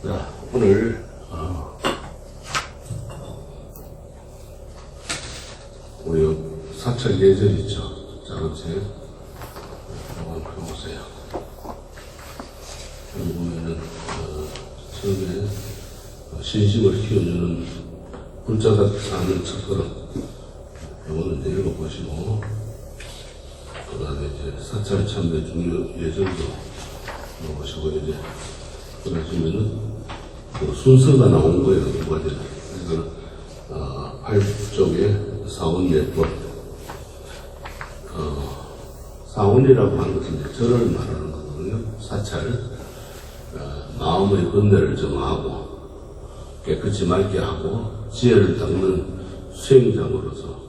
자, 오늘 우리 사찰 예절 있죠? 작은 책 한번 펴보세요. 여기 보면은 처음에 신심을 키워주는 불자가 사는 첫걸음, 이거는 이제 읽어보시고, 그 다음에 이제 사찰 참배 중요 예절도 읽어보시고, 이제 그러시면은 그 순서가 나온 거예요. 두 가지는. 그래서 8쪽에 사원예법. 사원이라고 하는 것은 이제 절을 말하는 거거든요. 사찰. 마음의 건배를 정하고 깨끗이 맑게 하고 지혜를 닦는 수행장으로서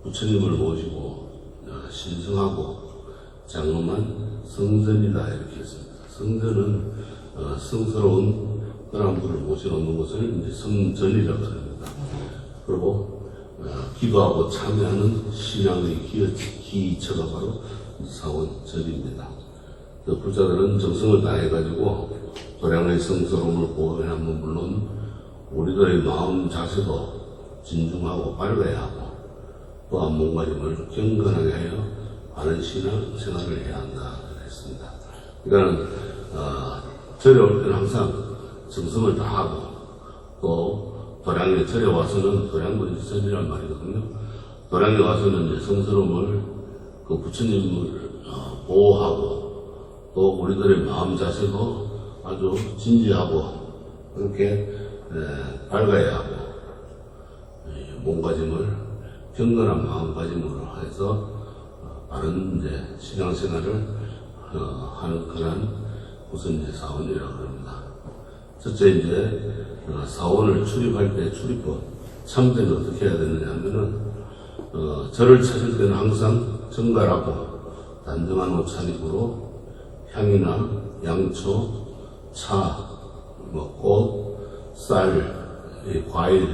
부처님을 모시고 신성하고 장엄한 성전이다 이렇게 했습니다. 성전은 성스러운 그런 분을 모셔놓는 것을 이제 성전이라고 합니다. 그리고 기도하고 참여하는 신앙의 기처가 바로 사원절입니다. 그 불자들은 정성을 다해가지고 도량의 성스러움을 보호하는 물론 우리들의 마음 자세도 진중하고 밝아야 하고 또한 몸가짐을 경건하게 하여 바른 신앙 생활을 해야 한다 했습니다. 그러니까 절에 올 때는 항상 정성을 다하고 또 도량에 절에 와서는 도량도 절이란 말이거든요. 도량에 와서는 이제 성스러움을 그 부처님을 보호하고 또 우리들의 마음 자세도 아주 진지하고 그렇게 밝아야 하고 몸가짐을 경건한 마음가짐으로 해서 바른 이제 신앙생활을 하는 그런 무슨 이제 사원이라고 합니다. 첫째 이제 사원을 출입할 때 출입법 참배는 어떻게 해야 되느냐 하면은 절을 찾을 때는 항상 정갈하고 단정한 옷차림으로 향이나 양초, 차, 꽃, 쌀, 과일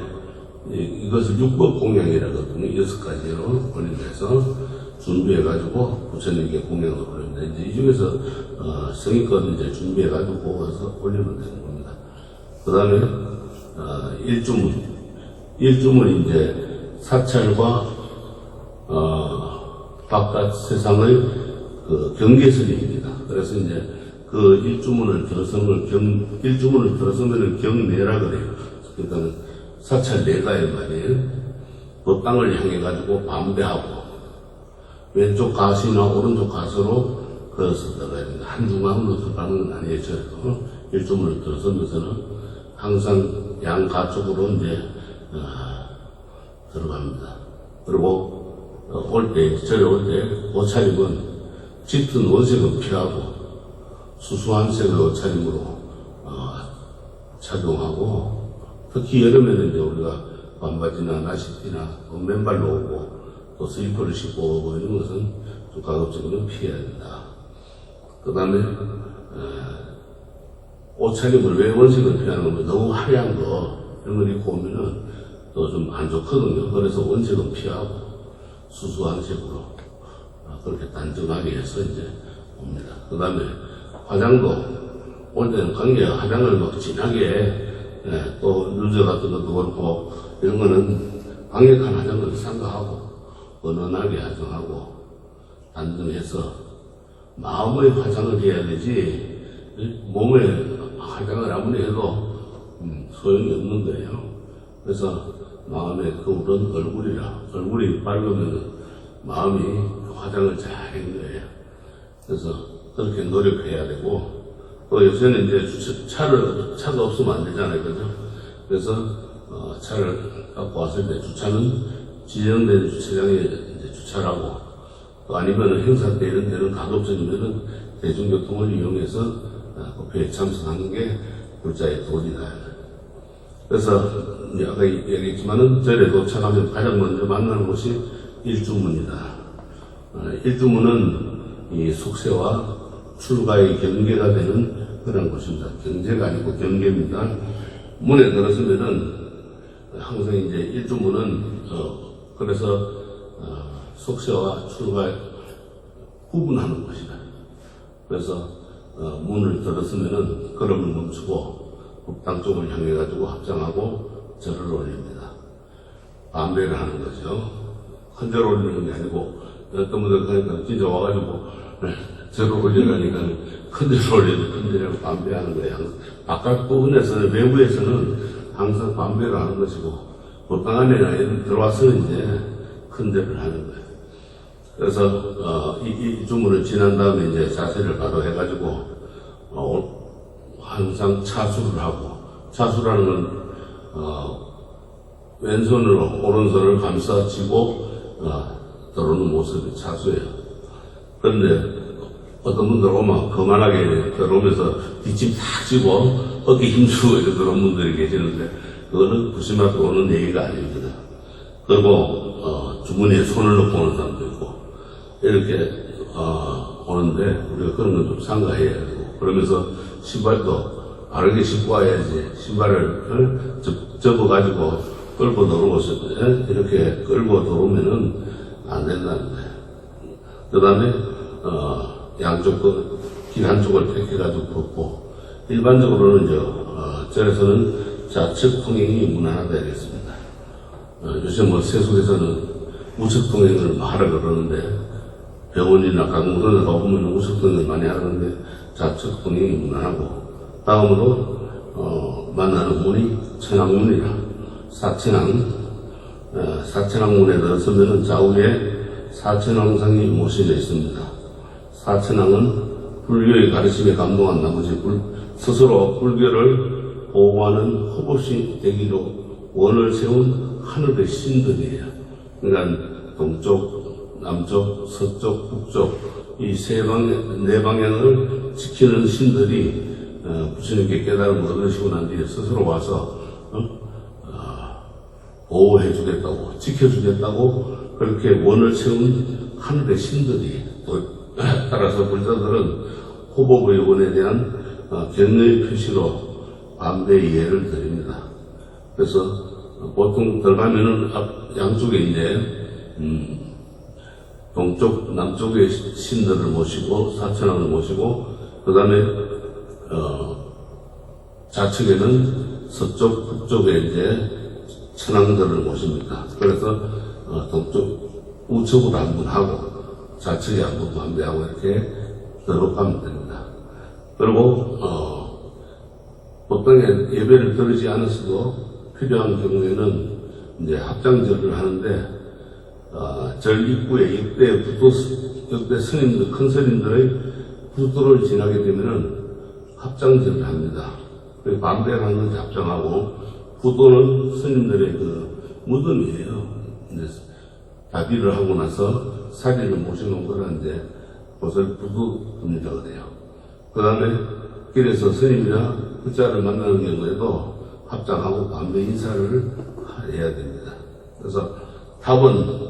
이것을 육법 공양이라고 하거든요. 6가지로 올린해서 준비해가지고 부처님께 공양을 올립니다. 이제 이 중에서 성의껏 이제 준비해가지고 와서 올리면 되는 겁니다. 그 다음에 일주문. 일주문이 이제 사찰과 바깥 세상의 그 경계선입니다. 그래서 이제 그 일주문을 들어서면은 경내라 그래요. 그러니까 사찰 내가의 말이에요. 그 땅을 향해 가지고 반배하고 왼쪽 가시나 오른쪽 가시로 걸어서 들어가야 됩니다. 한중앙으로 들어가는 건 아니에요. 저도 일주문을 들어서면서는 항상 양가 쪽으로 이제 들어갑니다. 그리고 절에 올 때 옷차림은 짙은 원색은 피하고 수수한 색의 옷차림으로 착용하고 특히 여름에는 이제 우리가 반바지나 나시티나 맨발로 오고 또 슬리퍼를 신고 오고 이런 것은 좀 가급적이면 피해야 된다. 그 다음에 옷차림을 왜 원색을 피하는 거면 너무 화려한 거 이런 걸 입고 오면은 또 좀 안 좋거든요. 그래서 원색은 피하고 수수한 색으로 그렇게 단정하게 해서 이제 옵니다. 그 다음에 화장도 올 때는 관계가 화장을 막 진하게 또 유저 같은 것도 그렇고 이런 거는 강력한 화장을 삼가하고 은은하게 화장하고 단정해서 마음의 화장을 해야 되지 몸에 화장을 아무리 해도 소용이 없는 거예요. 그래서 마음에 거울은 얼굴이라 얼굴이 밝으면 마음이 화장을 잘 하는 거예요. 그래서 그렇게 노력해야 되고 또 요새는 이제 차가 없으면 안 되잖아요. 그죠? 그래서 차를 갖고 왔을 때 주차는 지정된 주차장에 이제 주차를 하고 또 아니면 행사 때 이런 데는 가급적이면은 대중교통을 이용해서 법회에 참석하는 게 불자의 도리다. 그래서 이제 아까 얘기했지만은 절에 도착하면 가장 먼저 만나는 곳이 일주문이다. 일주문은 이 속세와 출가의 경계가 되는 그런 곳입니다. 경제가 아니고 경계입니다. 문에 들어서면은 항상 이제 일주문은 그래서 속세와 출가 구분하는 것이다. 그래서 문을 들었으면은 걸음을 멈추고 법당 쪽을 향해 가지고 합장하고 절을 올립니다. 반배를 하는 거죠. 큰 절 올리는 게 아니고 어떤 분들 그러니까 진짜 와가지고 절을 올리려니까 큰 절을 올리는 큰 절이라고 반배하는 거예요. 바깥 부분에서는 외부에서는 항상 반배를 하는 것이고 법당 안에 들어와서는 이제 큰 절을 하는 거예요. 그래서 이 주문을 지난 다음에 이제 자세를 바로 해가지고 항상 차수를 하고, 차수라는 건 왼손으로 오른손을 감싸쥐고 들어오는 모습이 차수예요. 그런데 어떤 분들 오면 거만하게 들어오면서 뒷짐 탁 쥐고 어깨 힘주고 이렇게 들어온 분들이 계시는데 그거는 부심하게 오는 얘기가 아닙니다. 그리고 주머니에 손을 넣고 오는 사람도 있고 이렇게 오는데 우리가 그런 건 좀 삼가해야 되고, 그러면서 신발도 바르게 신고 와야지 신발을 접어가지고 끌고 들어오셔 이렇게 끌고 들어오면은 안 된다는 거예요. 그 다음에 양쪽 길 한쪽을 택해가지고 벗고, 일반적으로는 이제 절에서는 좌측 통행이 무난하다겠습니다. 요즘 뭐 세속에서는 우측 통행을 말을 그러는데 병원이나 강릉에 가보면 우측 통행을 많이 하는데 좌측 통행이 무난하고, 다음으로 만나는 문이 천왕문이라 사천왕문에 들어서면은 좌우에 사천왕상이 모셔져 있습니다. 사천왕은 불교의 가르침에 감동한 나머지 스스로 불교를 보호하는 허법시 되기로 원을 세운 하늘의 신들이에요. 그러니까 동쪽, 남쪽, 서쪽, 북쪽 이 네 방향을 지키는 신들이 부처님께 깨달음을 얻으시고 난 뒤에 스스로 와서 보호해 주겠다고, 지켜주겠다고 그렇게 원을 세운 하늘의 신들이, 또 따라서 불자들은 호법의 원에 대한 격려의 표시로 반배 예를 드립니다. 그래서 보통 들어가면은 양쪽에 이제 동쪽, 남쪽의 신들을 모시고 사천왕을 모시고, 그 다음에 좌측에는 서쪽, 북쪽에 이제 천왕들을 모십니다. 그래서 동쪽 우측으로 한 분 하고 좌측에 한 분 반배하고 이렇게 들어가면 됩니다. 그리고 법당에 예배를 드리지 않았어도 필요한 경우에는 이제 합장절을 하는데 절 입구에 역대 스님들, 큰 스님들의 부도를 지나게 되면은 합장절을 합니다. 반배하는 것이 합장하고, 부도는 스님들의 그 무덤이에요. 다비를 하고 나서 사리를 모셔놓은 거라 이제 그것을 부두입니다가 돼요. 그 다음에 길에서 스님이나 부자를 만나는 경우에도 합장하고 반배 인사를 해야 됩니다. 그래서 탑은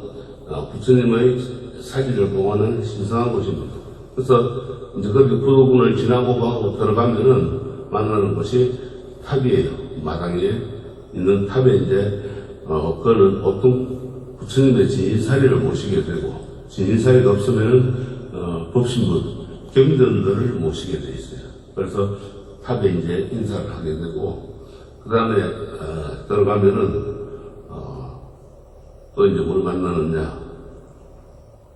부처님의 사리를 봉하는 신성한 곳입니다. 그래서 이제 그렇게 부두군을 지나고 가고 들어가면은 만나는 곳이 탑이에요. 마당에 있는 탑에 이제 그거는 보통 부처님의 진인사리를 모시게 되고, 진인사리가 없으면은 법신부 경전들을 모시게 돼 있어요. 그래서 탑에 이제 인사를 하게 되고, 그 다음에 들어가면은 또 이제 뭘 만나느냐,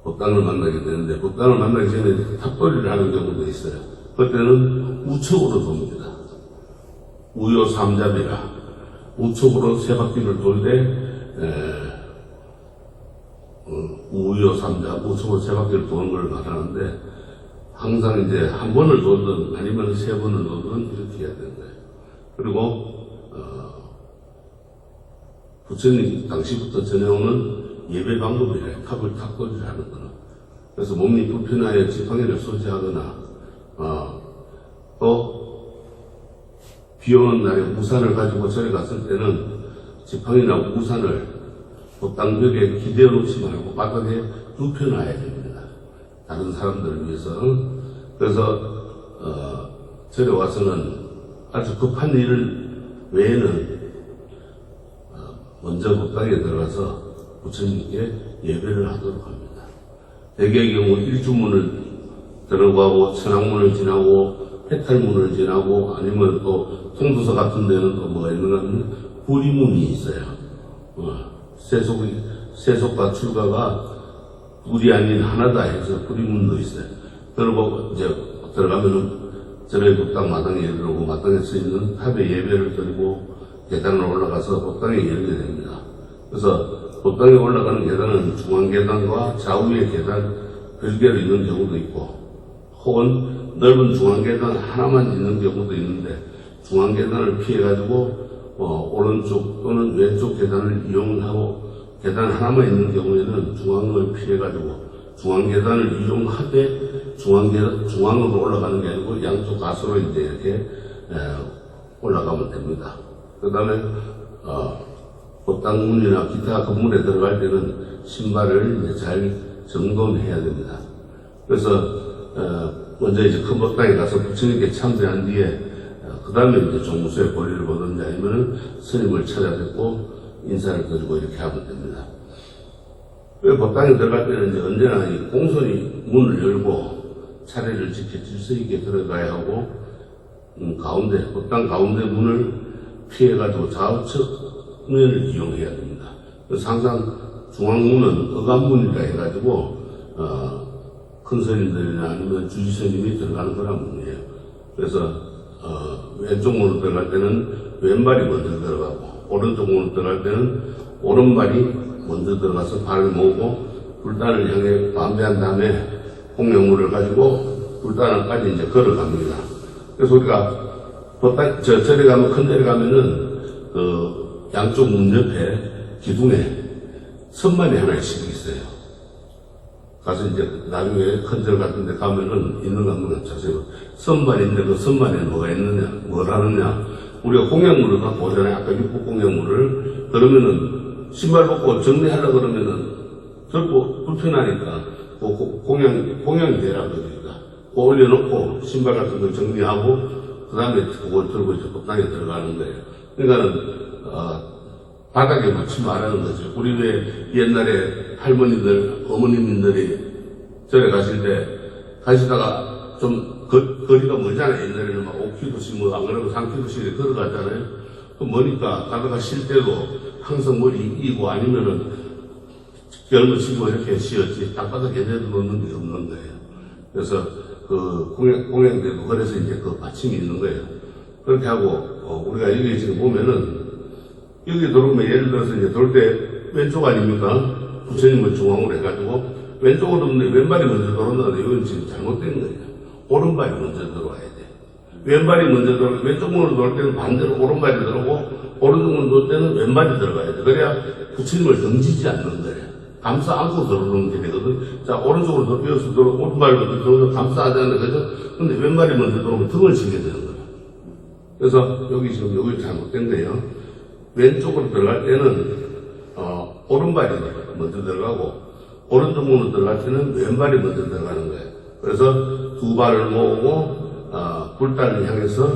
법당을 만나게 되는데, 법당을 만나기 전에 탑돌이를 하는 경우도 있어요. 그때는 우측으로 돕니다. 우요 삼잡이라 우측으로 세 바퀴를 돌되 우요 삼잡, 우측으로 세 바퀴를 도는 걸 말하는데, 항상 이제 한 번을 돌든 아니면 세 번을 돌든 이렇게 해야 되는 거예요. 그리고 부처님 당시부터 전해오는 예배 방법이에요. 탑을 탑돌이를 하는 거는. 그래서 몸이 불편하여 지팡이를 소지하거나 또 비 오는 날에 우산을 가지고 절에 갔을 때는 지팡이나 우산을 법당벽에 기대어 놓지 말고 바닥에 눕혀놔야 됩니다. 다른 사람들을 위해서. 그래서 절에 와서는 아주 급한 일 외에는 먼저 법당에 들어가서 부처님께 예배를 하도록 합니다. 대개의 경우 일주문을 들어가고 천왕문을 지나고 해탈문을 지나고 아니면 또 통도서 같은 데는 또 뭐가 있는가 하면 구리문이 있어요. 세속과 출가가 둘이 아닌 하나다 해서 구리문도 있어요. 그리고 이제 들어가면은 절의 법당 마당에 들어오고 마당에 서 있는 탑에 예배를 드리고 계단을 올라가서 법당에 열게 됩니다. 그래서 법당에 올라가는 계단은 중앙계단과 좌우의 계단 별개로 있는 경우도 있고 혹은 넓은 중앙계단 하나만 있는 경우도 있는데 중앙계단을 피해가지고 오른쪽 또는 왼쪽 계단을 이용하고 계단 하나만 있는 경우에는 중앙을 피해가지고 중앙계단을 이용하되 중앙으로 올라가는 게 아니고 양쪽 가수로 이제 이렇게 올라가면 됩니다. 그 다음에 법당문이나 기타 건물에 들어갈 때는 신발을 이제 잘 점검해야 됩니다. 그래서 먼저 이제 큰 법당에 가서 부처님께 참배한 뒤에 그 다음에 이제 종무소에 볼일을 보든지 아니면은 스님을 찾아뵙고 인사를 드리고 이렇게 하면 됩니다. 법당에 들어갈 때는 이제 언제나 이 공손히 문을 열고 차례를 지켜 질서 있게 들어가야 하고 법당 가운데 문을 피해가지고 좌우측면을 이용해야 됩니다. 그래서 항상 중앙문은 어간문이라 해가지고 큰 스님들이나 아니면 주지스님이 들어가는 거란 문이에요. 그래서 왼쪽 문으로 들어갈 때는 왼발이 먼저 들어가고 오른쪽 문으로 들어갈 때는 오른발이 먼저 들어가서 발을 모으고 불단을 향해 반배한 다음에 공명물을 가지고 불단을까지 이제 걸어갑니다. 그래서 우리가 절에 가면, 큰 데를 가면은 양쪽 문 옆에 기둥에 선반이 하나씩 있어요. 가서 이제 나중에 큰 절 같은 데 가면은 있는 거 한번 자세히 선반인데 그 선반에 뭐가 있느냐, 뭘 하느냐. 우리가 공양물을 갖고 오잖아요. 아까 육국 공양물을. 그러면은 신발 벗고 정리하려고 그러면은 결코 불편하니까 공양이 되라고 그러니까 올려놓고 신발 같은 걸 정리하고 그 다음에 그걸 들고 이제 법당에 들어가는 거예요. 그러니까는 바닥에 맞지 말라는 거죠. 우리 왜 옛날에 할머니들, 어머님들이 절에 가실 때 가시다가 좀 거리가 멀잖아요. 옛날에는 막 5km씩 뭐 안 그러면 3km씩 걸어가잖아요. 그 머니까 가다가 쉴 때도 항상 머리 이고 아니면은 결을 치고 이렇게 쉬었지 땅바닥에 내려놓는 게 없는 거예요. 그래서 그 공양대도 그래서 이제 그 받침이 있는 거예요. 그렇게 하고 우리가 여기 지금 보면은 여기 들어오면 예를 들어서 이제 돌 때 왼쪽 아닙니까? 부처님을 중앙으로 해가지고 왼쪽으로 오는데 왼발이 먼저 들어온다는데 이건 지금 잘못된 거예요. 오른발이 먼저 들어와야 돼. 왼발이 먼저 들어오고 왼쪽 문으로 돌 때는 반대로 오른발이 들어오고 오른쪽 문으로 돌 때는 왼발이 들어가야 돼. 그래야 부처님을 던지지 않는 거예요. 감싸 안고 들어오는 게 되거든. 자, 오른쪽으로 들어오서 오른발로 들어오서 감싸 하자는 거죠. 근데 왼발이 먼저 들어오면 등을 치게 되는 거예요. 그래서 여기 지금 여기 잘못된 거예요. 왼쪽으로 들어갈 때는 오른발이 먼저 들어가고 오른쪽 문으로 들어갈 때는 왼발이 먼저 들어가는 거예요. 그래서 두 발을 모으고 불단을 향해서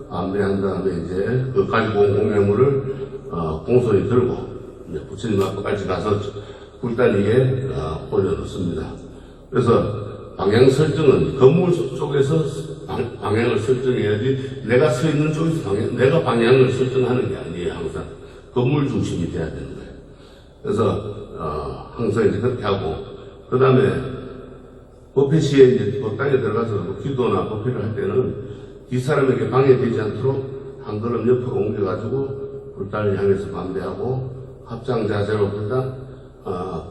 안배한 다음에 이제 그 가지고 온 공양물을 공손히 들고 이제 부처님 앞까지 가서 불단 위에 올려놓습니다. 그래서 방향 설정은 건물 쪽에서 방향을 설정해야지 내가 서 있는 쪽에서 내가 방향을 설정하는 게 아니에요. 항상 건물 중심이 돼야 되는 거예요. 그래서 항상 이제 그렇게 하고 그 다음에 법회 시에 이제 법당에 들어가서 뭐 기도나 법회를 할 때는 뒷사람에게 방해되지 않도록 한 걸음 옆으로 옮겨가지고 불단을 향해서 반대하고 합장 자세로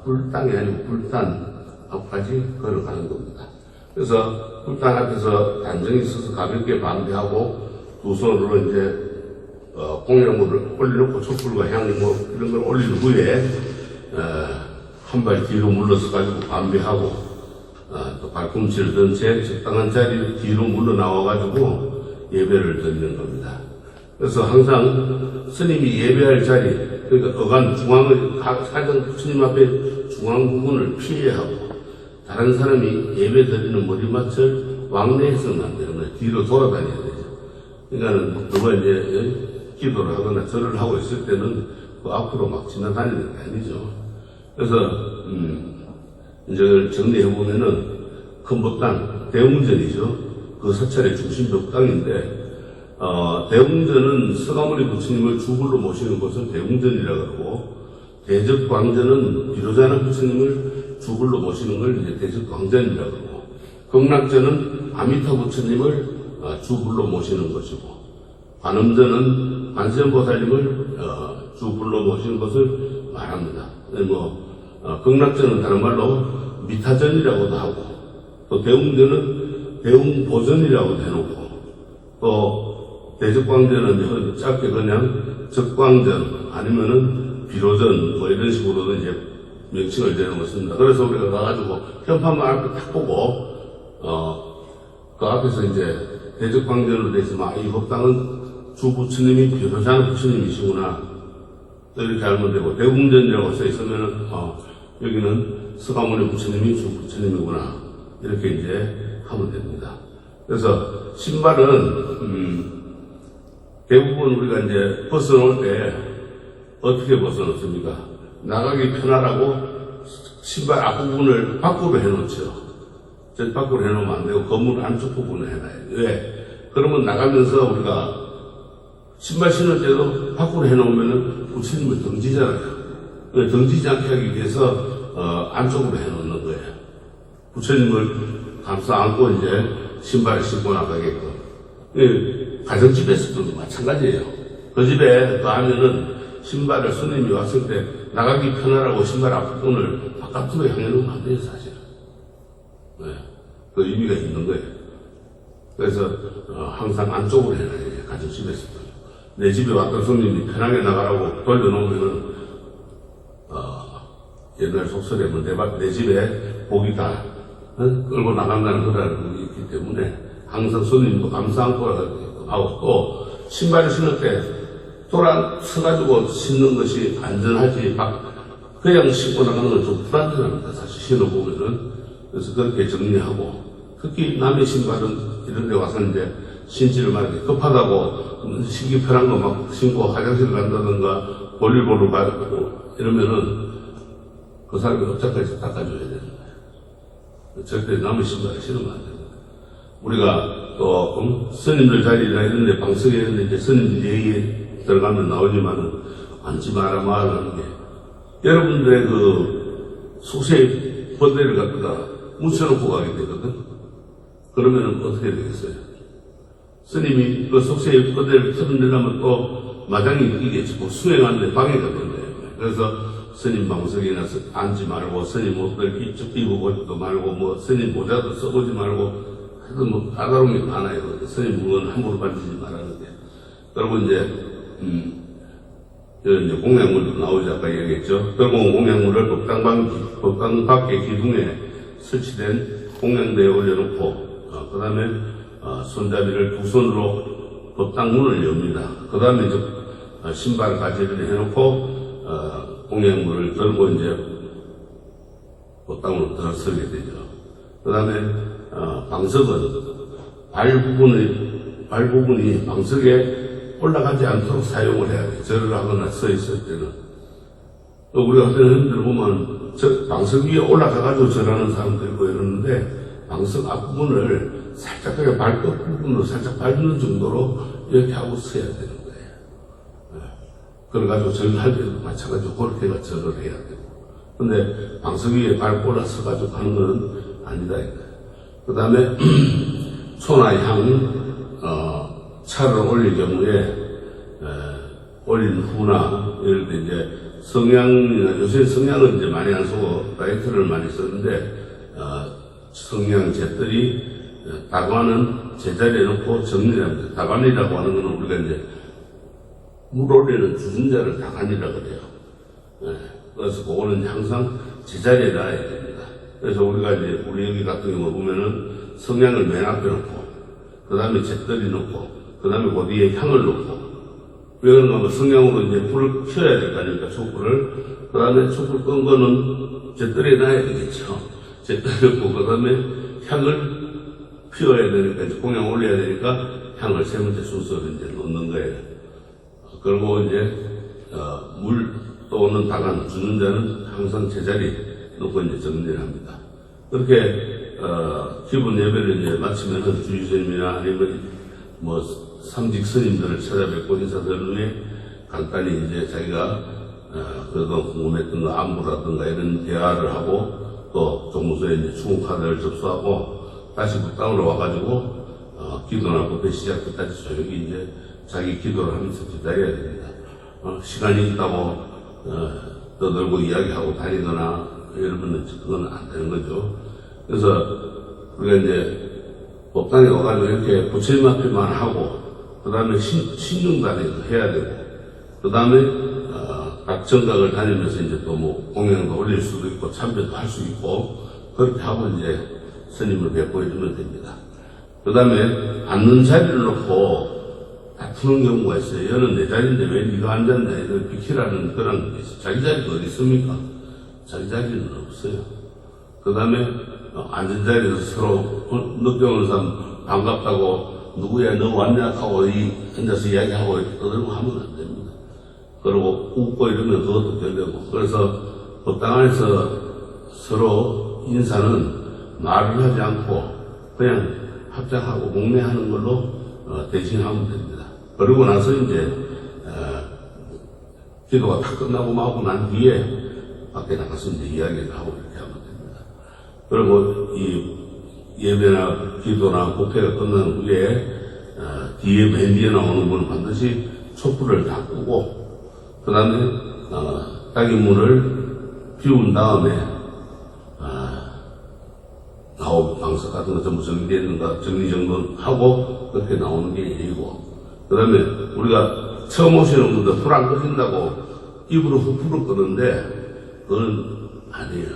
불당이 아니고 불단 앞까지 걸어가는 겁니다. 그래서 불단 앞에서 단정히 서서 가볍게 반대하고 두 손으로 이제 공양물을 올려놓고 촛불과 향 뭐 이런 걸 올린 후에 한 발 뒤로 물러서 가지고 반대하고 또 발꿈치를 든 채 적당한 자리 뒤로 물러나와 가지고 예배를 드리는 겁니다. 그래서 항상 스님이 예배할 자리 그러니까 어간 중앙을 가장 부처님 앞에 중앙 부분을 피해야 하고 다른 사람이 예배 드리는 머리맡을 왕래해서는 안 되는 거예요. 뒤로 돌아다녀야 되죠. 그러니까는 누가 이제 기도를 하거나 절을 하고 있을 때는 그 앞으로 막 지나다니는 게 아니죠. 그래서 이제 정리해 보면은 큰 법당 대웅전이죠. 그 사찰의 중심 법당인데, 대웅전은 서가모니 부처님을 주불로 모시는 것을 대웅전이라고 하고, 대적광전은 비로자나 부처님을 주불로 모시는 걸 이제 대적광전이라고 하고, 극락전은 아미타 부처님을 주불로 모시는 것이고, 관음전은 관세음보살님을 주불로 모시는 것을 말합니다. 극락전은 다른 말로 미타전이라고도 하고, 또 대웅전은 대웅보전이라고도 해놓고, 또 대적광전은 짧게 그냥 적광전 아니면은 비로전 뭐 이런 식으로도 이제 명칭을 내놓습니다. 그래서 우리가 가가지고 현판만 앞에 딱 보고 그 앞에서 이제 대적광전으로 되어 있으면 이 법당은 주부처님이 비로자나 부처님이시구나 이렇게 알면 되고, 대웅전이라고 써 있으면은 여기는 서가모니 부처님이 주부처님이구나 이렇게 이제 하면 됩니다. 그래서 신발은 대부분 우리가 이제 벗어놓을 때 어떻게 벗어놓습니까? 나가기 편하라고 신발 앞부분을 밖으로 해놓죠. 저 밖으로 해놓으면 안 되고 건물 안쪽 부분을 해놔야 돼요. 왜? 그러면 나가면서 우리가 신발 신을 때도 밖으로 해놓으면 부처님을 등지잖아요. 등지지 않게 하기 위해서 안쪽으로 해놓는 거예요. 부처님을 감싸 안고 이제 신발을 신고 나가게끔. 가정집에서도 마찬가지예요. 그 집에 가면은 신발을 손님이 왔을 때 나가기 편하라고 신발 앞부분을 바깥으로 향해 놓으면 안 돼요, 사실은. 네. 그 의미가 있는 거예요. 그래서 항상 안쪽으로 해놔야죠, 가정집에서도. 내 집에 왔던 손님이 편하게 나가라고 돌려놓으면은 옛날 속설에 뭐 내 집에 복이 다 끌고 나간다는 거라는 게 있기 때문에 항상 손님도 감사 안고 하고, 또 신발을 신을 때 서가지고 신는 것이 안전하지 그냥 신고 나가는 건 좀 불안전합니다, 사실 신어보면은. 그래서 그렇게 정리하고, 특히 남의 신발은 이런 데 와서 이제 신지를 말하기 급하다고 신기 편한 거 막 신고 화장실 간다든가 볼일보러 가고 이러면은 그 사람이 업자까지 닦아줘야 되는 거예요. 절대 남의 신발을 신으면 안 됩니다. 우리가 또 스님들 자리나 이런 데 방석에 있는데 이제 스님들 얘기에 들어가면 나오지만은 앉지 마라 말하는 게, 여러분들의 그 숙소에 번대를 갖다가 묻혀놓고 가게 되거든. 그러면은 어떻게 되겠어요? 스님이 그 숙소에 번대를 틀어내려면 또 마당이 이게 수행하는데 방해가 된대요. 그래서 스님 방석이나 앉지 말고, 스님 옷들 입어보지도 말고, 뭐 스님 모자도 써보지 말고, 하여튼 뭐 까다로운 게 많아요. 스님 물건 함부로 만지지 말라는데. 그리고 이제 이제 공양물도 나오지, 아까 얘기했죠. 결국은 공양물을 법당 밖에 기둥에 설치된 공양대에 올려놓고, 그 다음에 손잡이를 두 손으로 법당 문을 엽니다. 그 다음에 이제 신발 가지를 해놓고 공양물을 들고 이제 법당으로 들어서게 되죠. 그 다음에 방석은 발 부분이 방석에 올라가지 않도록 사용을 해야 돼요. 절을 하거나 서 있을 때는. 또 우리가 어떤 사람들 보면 방석 위에 올라가가지고 절하는 사람도 있고 이러는데, 방석 앞부분을 살짝 그냥 발끝 부분으로 살짝 밟는 정도로 이렇게 하고 서야 되는 거예요. 그래가지고 절할 때도 마찬가지로 그렇게 절을 해야 되고. 근데 방석 위에 밟고 올라서가지고 하는 건 아니다. 그 다음에 초나 향, 차를 올릴 경우에 올린 후나 이럴 때 이제 성냥이나, 요새 성냥은 이제 많이 안 쓰고 라이터를 많이 쓰는데, 성냥 잿들이 다관은 제자리에 놓고 정리를 합니다. 다관이라고 하는 것은 우리가 이제 물 올리는 주전자를 다관이라고 그래요. 그래서 그거는 항상 제자리에 놔야 됩니다. 그래서 우리가 이제 우리 여기 같은 경우 보면은 성냥을 맨 앞에 놓고, 그 다음에 잿들이 놓고, 그 다음에 그 뒤에 향을 놓고. 왜 그런가 하면 성냥으로 이제 불을 켜야 될 거 아닙니까, 촛불을. 그 다음에 촛불 끈 거는 잿들에 놔야 되겠죠. 잿들이 놓고, 그 다음에 향을 피워야 되니까, 이제 공양 올려야 되니까 향을 세 번째 순서로 이제 놓는 거예요. 그리고 이제 물 또는 다간 주는 자는 항상 제자리 놓고 이제 정리를 합니다. 그렇게 기본 예배를 이제 마치면은 주의스님이나 아니면 뭐 삼직 스님들을 찾아뵙고 인사드린 후에 간단히 이제 자기가 그동안 궁금했던 거 안부라든가 이런 대화를 하고 또 종무소에 이제 충원카드를 접수하고 다시 북당으로 와가지고 기도나 법회 시작 때까지 조용히 이제 자기 기도를 하면서 기다려야 됩니다. 시간이 있다고 떠들고 이야기하고 다니거나 이러면 그건 안 되는 거죠. 그래서 우리가 이제 법당에 와가지고 이렇게 부처님 앞에만 하고 그 다음에 신중단에도 해야 되고 그 다음에 각 정각을 다니면서 이제 또 뭐 공양도 올릴 수도 있고 참배도 할 수 있고 그렇게 하고 이제 스님을 뵙고 이러면 됩니다. 그 다음에 앉는 자리를 놓고 다투는 경우가 있어요. 여는 내 자리인데 왜 네가 앉았냐 이걸 비키라는 그런 게 있어요. 자기 자리가 어디 있습니까? 자기 자리는 없어요. 그 다음에 앉은 자리에서 서로 늦게 오는 사람 반갑다고 누구야 너 왔냐 하고 앉아서 이야기하고 이렇게 떠들고 하면 안 됩니다. 그리고 웃고 이러면 그것도 별로고. 그래서 법당 안에서 서로 인사는 말을 하지 않고 그냥 합장하고 목례하는 걸로 대신하면 됩니다. 그러고 나서 이제 기도가 다 끝나고 마고 난 뒤에 밖에 나가서 이제 이야기를 하고 이렇게 하면 됩니다. 그리고 이 예배나 기도나 법회가 끝난 후에 뒤에 맨 뒤에 나오는 분은 반드시 촛불을 다 끄고 그 다음에 딱이문을 비운 다음에 나오고 방석 같은 거 전부 정리되어 있는가 정리정돈하고 그렇게 나오는 게 예의고 그 다음에 우리가 처음 오시는 분들 불 안 꺼진다고 입으로 후프를 끄는데 그건 아니에요.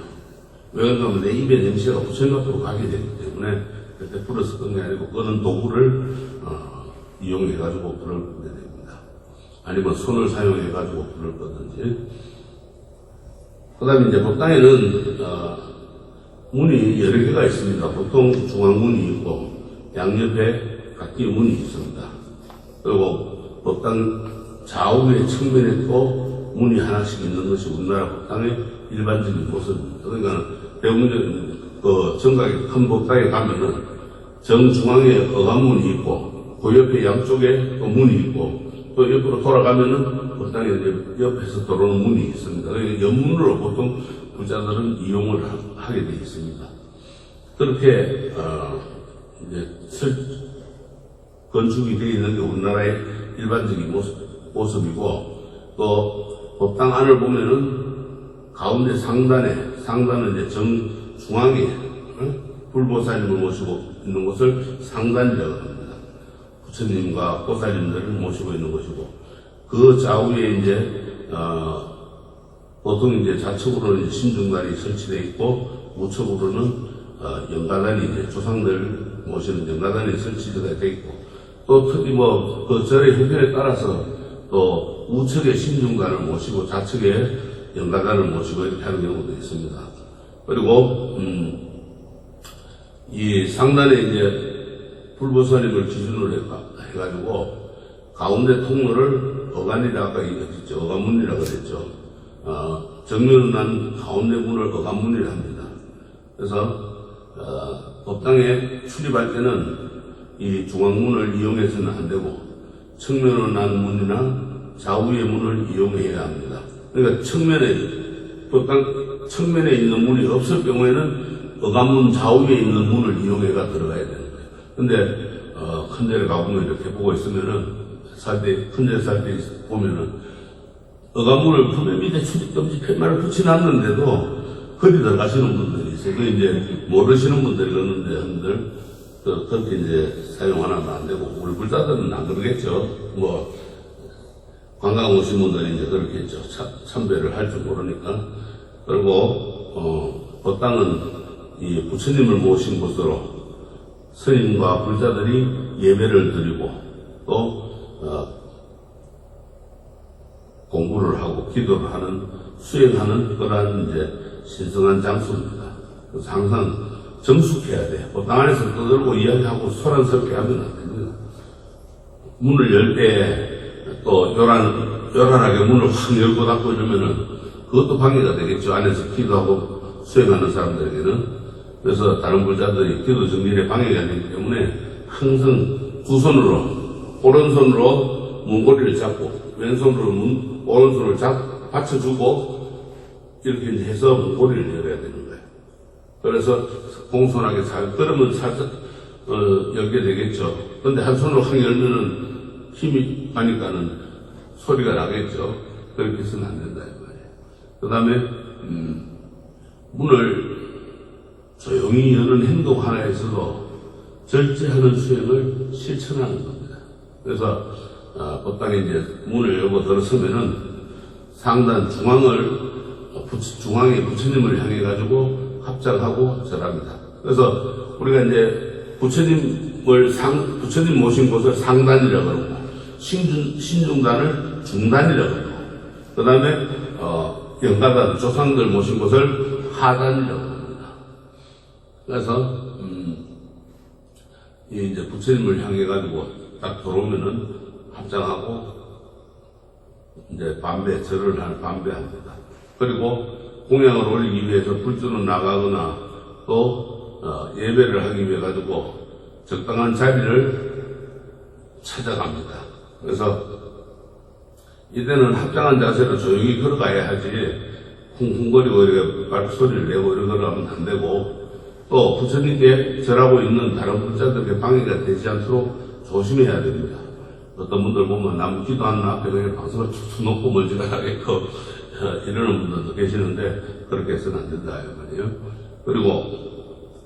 왜 그러면 내 입에 냄새가 부처님 앞으로 가게 되기 때문에 그때 불어서 끄는 게 아니고 그거는 도구를 이용해가지고 불을 끄게 됩니다. 아니면 손을 사용해가지고 불을 끄든지 그 다음에 이제 법당에는 문이 여러 개가 있습니다. 보통 중앙문이 있고 양옆에 각기 문이 있습니다. 그리고 법당 좌우의 측면에 또 문이 하나씩 있는 것이 우리나라 법당의 일반적인 모습입니다. 그러니까 대부분 정각의 큰 법당에 가면은 정중앙에 어간문이 있고 그 옆에 양쪽에 또 문이 있고 또 옆으로 돌아가면은 법당에 옆에서 들어오는 문이 있습니다. 그러니까 옆문으로 보통 부자들은 이용을 하게 되어 있습니다. 그렇게 이제 건축이 되어 있는 게 우리나라의 일반적인 모습이고 또 법당 안을 보면은 가운데 상단은 이제 정중앙에 불보살님을 모시고 있는 곳을 상단이라고 합니다. 부처님과 보살님들을 모시고 있는 것이고 그 좌우에 이제 보통 이제 좌측으로는 신중단이 설치되어 있고 우측으로는 영가단이 이제 조상들 모시는 영가단이 설치되어 있고 또 특히 그 절의 형편에 따라서 또 우측에 신중단을 모시고 좌측에 영가단을 모시고 이렇게 하는 경우도 있습니다. 그리고 이 상단에 이제 불보살님을 기준으로 해가지고 가운데 통로를 어간이라고 아까 얘기했죠. 어간문이라고 그랬죠. 정면으로 난 가운데 문을 어간문이라 합니다. 그래서 법당에 출입할 때는 이 중앙문을 이용해서는 안 되고 측면으로 난 문이나 좌우의 문을 이용해야 합니다. 그러니까 법당 측면에 있는 문이 없을 경우에는 어간문 좌우에 있는 문을 이용해가 들어가야 되는 거예요. 근데 큰 데를 가보면 이렇게 보고 있으면은 큰 데 살 때 보면은 어간문을 표면 밑에 출입금지 팻말을 붙여놨는데도 거기 들어가시는 분들이 있어요. 그 이제 모르시는 분들이 있는데 그렇게 이제 사용 안 하면 안 되고 우리 불자들은 안 그러겠죠. 관광 오신 분들이 이제 그렇게 했죠. 참배를 할 줄 모르니까. 그리고 법당은 이 부처님을 모신 곳으로 스님과 불자들이 예배를 드리고 또 공부를 하고 기도를 하는 수행하는 그러한 이제 신성한 장소입니다. 그래서 항상 정숙해야 돼. 법당 안에서 떠들고 이야기하고 소란스럽게 하면 안 됩니다. 문을 열 때 또 요란하게 문을 확 열고 닫고 이러면은 그것도 방해가 되겠죠. 안에서 기도하고 수행하는 사람들에게는. 그래서 다른 불자들이 기도 정진에 방해가 안 되기 때문에 항상 두 손으로, 오른손으로 문고리를 잡고, 왼손으로 오른손을 받쳐주고, 이렇게 이제 해서 문고리를 열어야 되는 거예요. 그래서 공손하게 그러면 살짝, 열게 되겠죠. 근데 한 손으로 확 열면은 힘이 가니까는 소리가 나겠죠. 그렇게 해서는 안 된다, 이 말이에요. 그 다음에, 문을 조용히 여는 행동 하나에서도 절제하는 수행을 실천하는 겁니다. 그래서 법당에 이제 문을 열고 들어서면은 상단 중앙에 부처님을 향해 가지고 합장하고 절합니다. 그래서 우리가 이제 부처님 모신 곳을 상단이라고 그러고 신중단을 중단이라고 그러고 그 다음에 영가단 조상들 모신 곳을 하단이라고 합니다. 그래서 이제 부처님을 향해 가지고 딱 들어오면은 합장하고 이제 절을 하는 반배합니다. 그리고 공양을 올리기 위해서 불주로 나가거나 또 예배를 하기 위해 가지고 적당한 자리를 찾아갑니다. 그래서 이때는 합장한 자세로 조용히 걸어가야 하지 쿵쿵거리고 이렇게 발소리를 내고 이런 걸 하면 안 되고 또 부처님께 절하고 있는 다른 불자들에게 방해가 되지 않도록 조심해야 됩니다. 어떤 분들 보면 남 기도하는 앞에 그냥 방석을 툭툭 놓고 멀지가하겠고 이러는 분들도 계시는데 그렇게 해서는 안 된다 이 말이에요. 그리고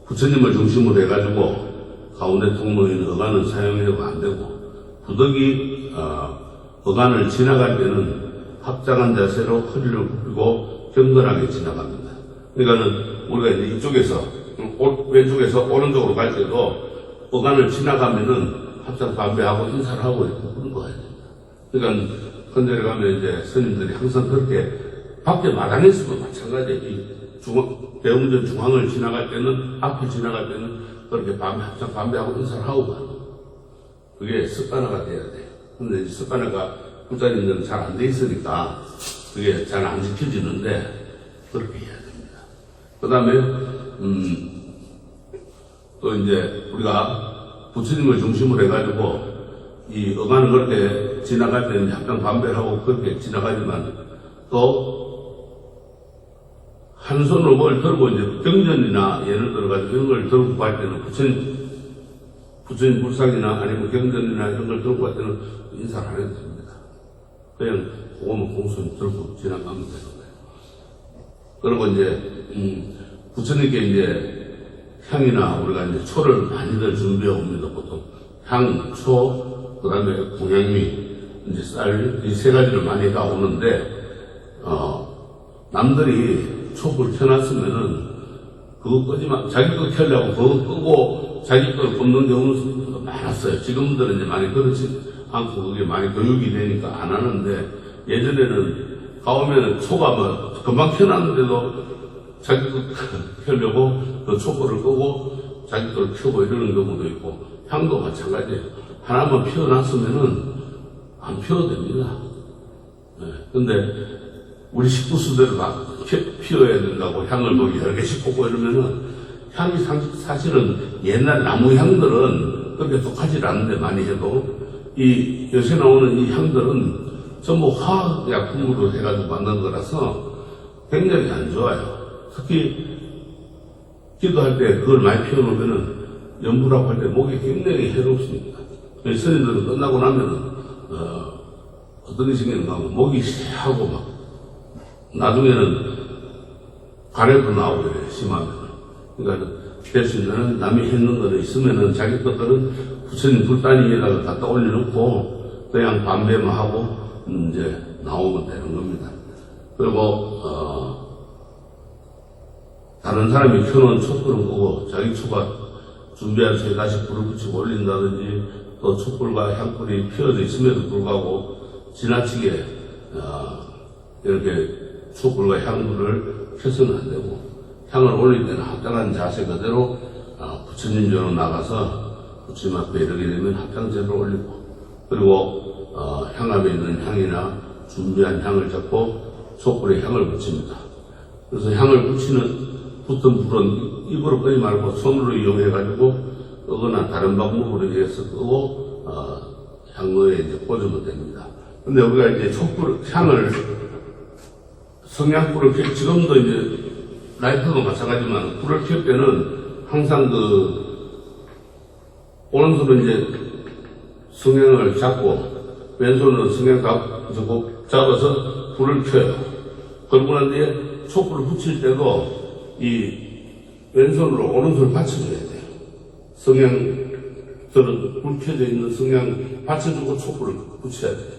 부처님을 중심으로 해가지고 가운데 통로인 어간은 사용해도 안 되고 부덕이 어간을 지나갈 때는 합장한 자세로 허리를 굽히고 경건하게 지나갑니다. 그러니까는 우리가 이제 이쪽에서 왼쪽에서 오른쪽으로 갈 때도 어간을 지나가면은 합장 반배하고 인사를 하고 이렇게 굴러가야 됩니다. 그러니까 헌절에 가면 이제 스님들이 항상 그렇게 밖에 마당에서도 마찬가지예요. 대웅전 중앙을 지나갈 때는 앞을 지나갈 때는 그렇게 합장 반배하고 인사를 하고 가요. 그게 습관화가 돼야 돼요. 근데 이 습관화가 부자님들은 잘 안 돼 있으니까 그게 잘 안 지켜지는데 그렇게 해야 됩니다. 그 다음에 또 이제 우리가 부처님을 중심으로 해가지고 이 어간을 그렇게 지나갈 때는 약간 반배하고 그렇게 지나가지만 또 한 손으로 뭘 들고 이제 경전이나 예를 들어가지고 이런 걸 들고 갈 때는 부처님 불상이나 아니면 경전이나 이런 걸 들고 갈 때는 인사를 안 해도 됩니다. 그냥 그거만 공손히 들고 지나가면 되는 거예요. 그리고 이제 부처님께 이제 향이나 우리가 이제 초를 많이들 준비해 옵니다. 보통 향, 초, 그 다음에 공양미, 이제 쌀, 이 세 가지를 많이 다 오는데 남들이 촛불 켜놨으면은 그거 끄지만 자기 거 켜려고 그거 끄고 자기 걸 굽는 경우도 많았어요. 지금들은 이제 많이 그렇지 않고 그게 많이 교육이 되니까 안 하는데 예전에는 가오면은 초가 뭐 금방 켜놨는데도 자기 거 켜려고 그 촛불을 끄고 자기 걸 켜고 이러는 경우도 있고 향도 마찬가지예요. 하나만 피워놨으면은 안 피워도 됩니다. 네. 근데 우리 식구수대로 막 피워야 된다고 향을 뭐 여러 개씩 뽑고 이러면은 향이 사실은 옛날 나무 향들은 그렇게 독하지 않은데 많이 해도 이 요새 나오는 이 향들은 전부 화학약품으로 해가지고 만든 거라서 굉장히 안 좋아요. 특히 기도할 때 그걸 많이 피워놓으면은 연부라고 할 때 목에 굉장히 해롭습니다. 스님들은 끝나고 나면은 어떤 식인가 하면 목이 쎄하고 막 나중에는 가래도 나오고 그래요. 심하면. 그러니까 될 수 있는 남이 했는 거를 있으면은 자기 것들은 부처님 불단 위에다가 갖다 올려놓고 그냥 반배만 하고 이제 나오면 되는 겁니다. 그리고 다른 사람이 켜놓은 촛불을 끄고 자기 초가 준비할 때 다시 불을 붙이고 올린다든지 또 촛불과 향불이 피어져 있음에도 불구하고 지나치게 이렇게 촛불과 향불을 켜서는 안 되고 향을 올릴 때는 합당한 자세 그대로 부처님 전으로 나가서 부처님 앞에 이르게 되면 합당제를 올리고 그리고 향 앞에 있는 향이나 준비한 향을 잡고 촛불에 향을 붙입니다. 그래서 향을 붙이는 붙은 불은 입으로 끄지 말고 손으로 이용해가지고 끄거나 다른 방법으로 해서 끄고, 향로에 이제 꽂으면 됩니다. 근데 우리가 이제 촛불, 향을, 성냥불을 지금도 이제 라이터도 마찬가지지만 불을 켤 때는 항상 오른손은 이제 성냥을 잡고 왼손으로 성냥 잡아서 불을 켜요. 그러고 난 뒤에 촛불을 붙일 때도 이 왼손으로 오른손을 받쳐줘야 돼요. 성냥들은 불 켜져 있는 성냥 받쳐주고 촛불을 붙여야 돼요.